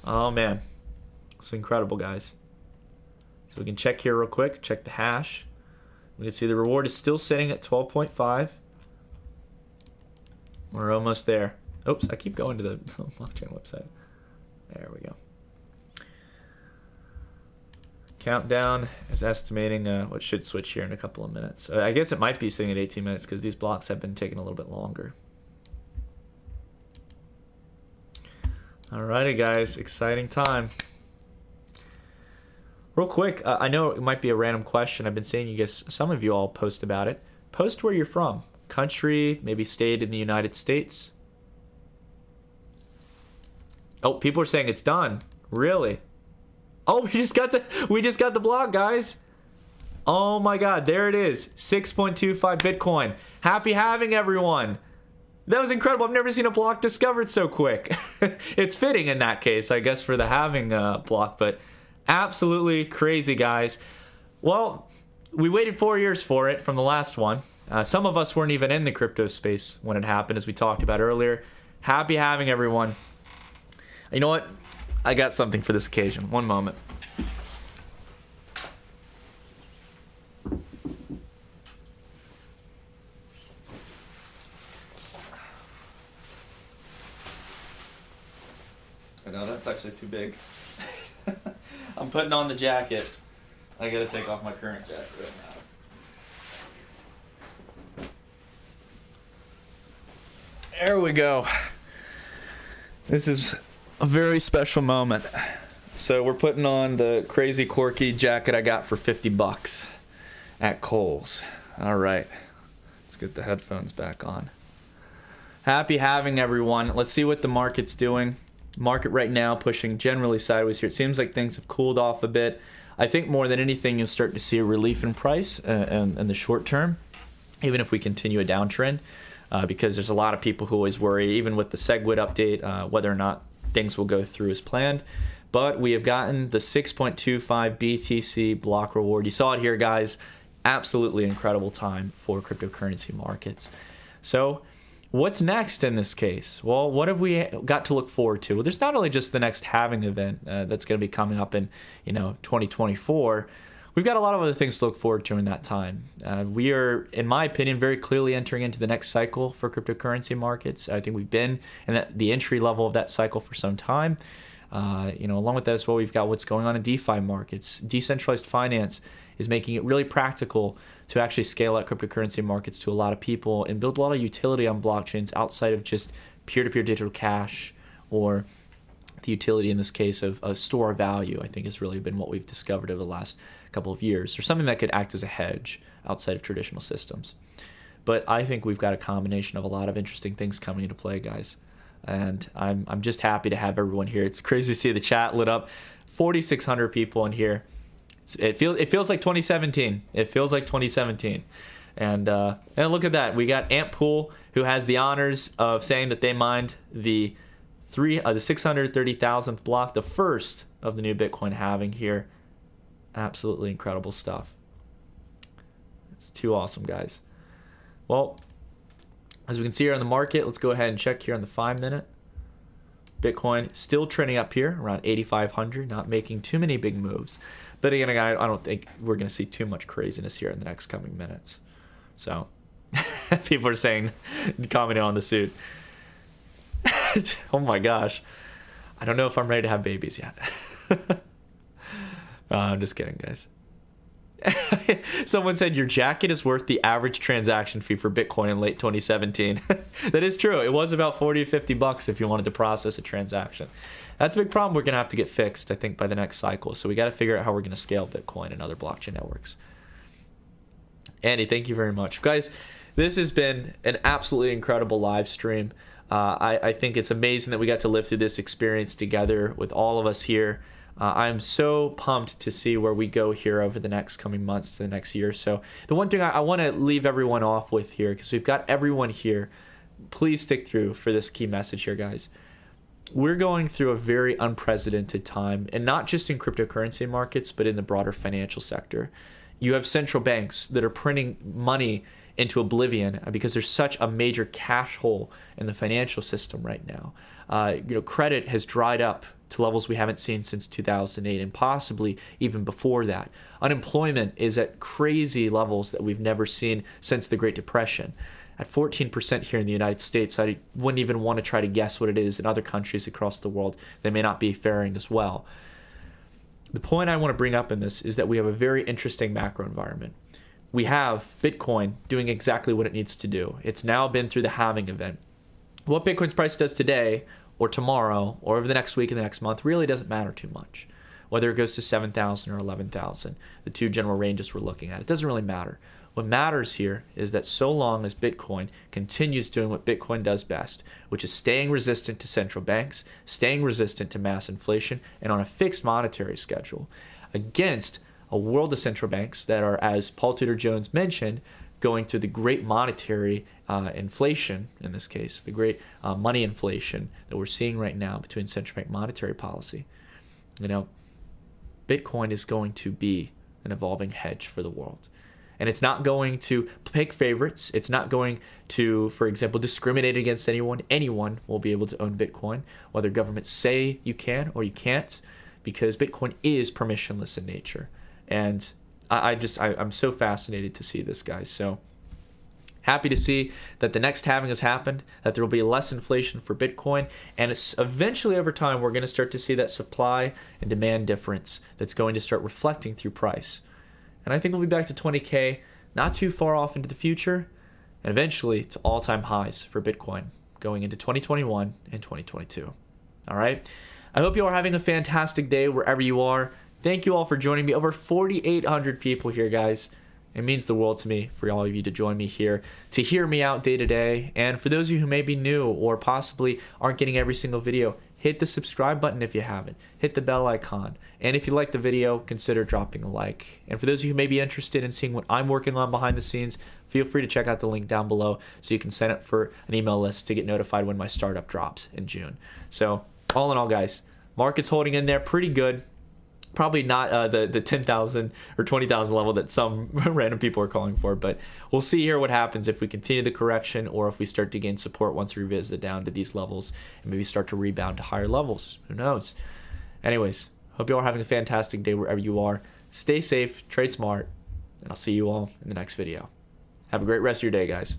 Oh man, it's incredible, guys. So we can check here real quick, check the hash. We can see the reward is still sitting at 12.5. We're almost there. Oops, I keep going to the blockchain website. There we go. Countdown is estimating what should switch here in a couple of minutes. I guess it might be sitting at 18 minutes because these blocks have been taking a little bit longer. Alrighty, guys, exciting time. Real quick, I know it might be a random question. I've been seeing you guys, some of you all post about it. Post where you're from. Country, maybe state in the United States. Oh, people are saying it's done. Really? Oh, we just got the block, guys. Oh my God, there it is. 6.25 Bitcoin. Happy halving, everyone. That was incredible. I've never seen a block discovered so quick. It's fitting in that case, I guess, for the halving block, but absolutely crazy, guys. Well, we waited 4 years for it from the last one. Some of us weren't even in the crypto space when it happened, as we talked about earlier. Happy halving, everyone. You know what? I got something for this occasion. One moment. No, that's actually too big. I'm putting on the jacket. I gotta take off my current jacket right now. There we go. This is a very special moment. So we're putting on the crazy quirky jacket I got for 50 bucks at Kohl's. All right, let's get the headphones back on. Happy halving, everyone. Let's see what the market's doing. Market right now pushing generally sideways here. It seems like things have cooled off a bit. I think more than anything, you'll start to see a relief in price in the short term, even if we continue a downtrend, because there's a lot of people who always worry, even with the SegWit update, whether or not things will go through as planned. But we have gotten the 6.25 BTC block reward. You saw it here, guys. Absolutely incredible time for cryptocurrency markets. So what's next in this case? Well, what have we got to look forward to? Well, there's not only just the next halving event that's going to be coming up in 2024. We've got a lot of other things to look forward to in that time. We are, in my opinion, very clearly entering into the next cycle for cryptocurrency markets. I think we've been in the entry level of that cycle for some time. Along with that as well, we've got what's going on in DeFi markets. Decentralized finance is making it really practical to actually scale out cryptocurrency markets to a lot of people and build a lot of utility on blockchains outside of just peer-to-peer digital cash, or the utility in this case of a store of value. I think has really been what we've discovered over the last couple of years, or something that could act as a hedge outside of traditional systems. But I think we've got a combination of a lot of interesting things coming into play, guys. And I'm just happy to have everyone here. It's crazy to see the chat lit up. 4,600 people in here. It feels like 2017. It feels like 2017. And look at that. We got Antpool, who has the honors of saying that they mined the 630,000th block, the first of the new Bitcoin halving here. Absolutely incredible stuff. It's too awesome, guys. Well, as we can see here on the market, let's go ahead and check here on the 5-minute. Bitcoin still trending up here around 8,500, not making too many big moves. But again, I don't think we're going to see too much craziness here in the next coming minutes. So people are saying, commenting on the suit. Oh my gosh. I don't know if I'm ready to have babies yet. I'm just kidding, guys. Someone said your jacket is worth the average transaction fee for Bitcoin in late 2017. That is true. It was about 40 or 50 bucks if you wanted to process a transaction. That's a big problem we're going to have to get fixed, I think, by the next cycle. So we got to figure out how we're going to scale Bitcoin and other blockchain networks. Andy, thank you very much. Guys, this has been an absolutely incredible live stream. I think it's amazing that we got to live through this experience together with all of us here. I'm so pumped to see where we go here over the next coming months to the next year. So the one thing I want to leave everyone off with here, because we've got everyone here, please stick through for this key message here, guys. We're going through a very unprecedented time, and not just in cryptocurrency markets, but in the broader financial sector. You have central banks that are printing money into oblivion because there's such a major cash hole in the financial system right now. Credit has dried up to levels we haven't seen since 2008, and possibly even before that. Unemployment is at crazy levels that we've never seen since the Great Depression. At 14% here in the United States, I wouldn't even want to try to guess what it is in other countries across the world. They may not be faring as well. The point I want to bring up in this is that we have a very interesting macro environment. We have Bitcoin doing exactly what it needs to do. It's now been through the halving event. What Bitcoin's price does today or tomorrow or over the next week and the next month really doesn't matter too much. Whether it goes to 7,000 or 11,000, the two general ranges we're looking at, it doesn't really matter. What matters here is that so long as Bitcoin continues doing what Bitcoin does best, which is staying resistant to central banks, staying resistant to mass inflation, and on a fixed monetary schedule, against a world of central banks that are, as Paul Tudor Jones mentioned, going through the great monetary inflation, in this case, the great money inflation that we're seeing right now between central bank monetary policy. Bitcoin is going to be an evolving hedge for the world. And it's not going to pick favorites. It's not going to, for example, discriminate against anyone. Anyone will be able to own Bitcoin, whether governments say you can or you can't, because Bitcoin is permissionless in nature. And I'm so fascinated to see this, guys. So happy to see that the next halving has happened, that there will be less inflation for Bitcoin, and it's eventually over time we're going to start to see that supply and demand difference that's going to start reflecting through price. And I think we'll be back to 20K not too far off into the future, and eventually to all-time highs for Bitcoin going into 2021 and 2022. All right. I hope you are having a fantastic day wherever you are. Thank you all for joining me. Over 4,800 people here, guys. It means the world to me for all of you to join me here, to hear me out day to day. And for those of you who may be new or possibly aren't getting every single video, hit the subscribe button if you haven't. Hit the bell icon. And if you like the video, consider dropping a like. And for those of you who may be interested in seeing what I'm working on behind the scenes, feel free to check out the link down below so you can sign up for an email list to get notified when my startup drops in June. So all in all, guys, market's holding in there pretty good. Probably not the 10,000 or 20,000 level that some random people are calling for, but we'll see here what happens if we continue the correction or if we start to gain support once we revisit down to these levels and maybe start to rebound to higher levels. Who knows? Anyways, hope you all are having a fantastic day wherever you are. Stay safe, trade smart, and I'll see you all in the next video. Have a great rest of your day, guys.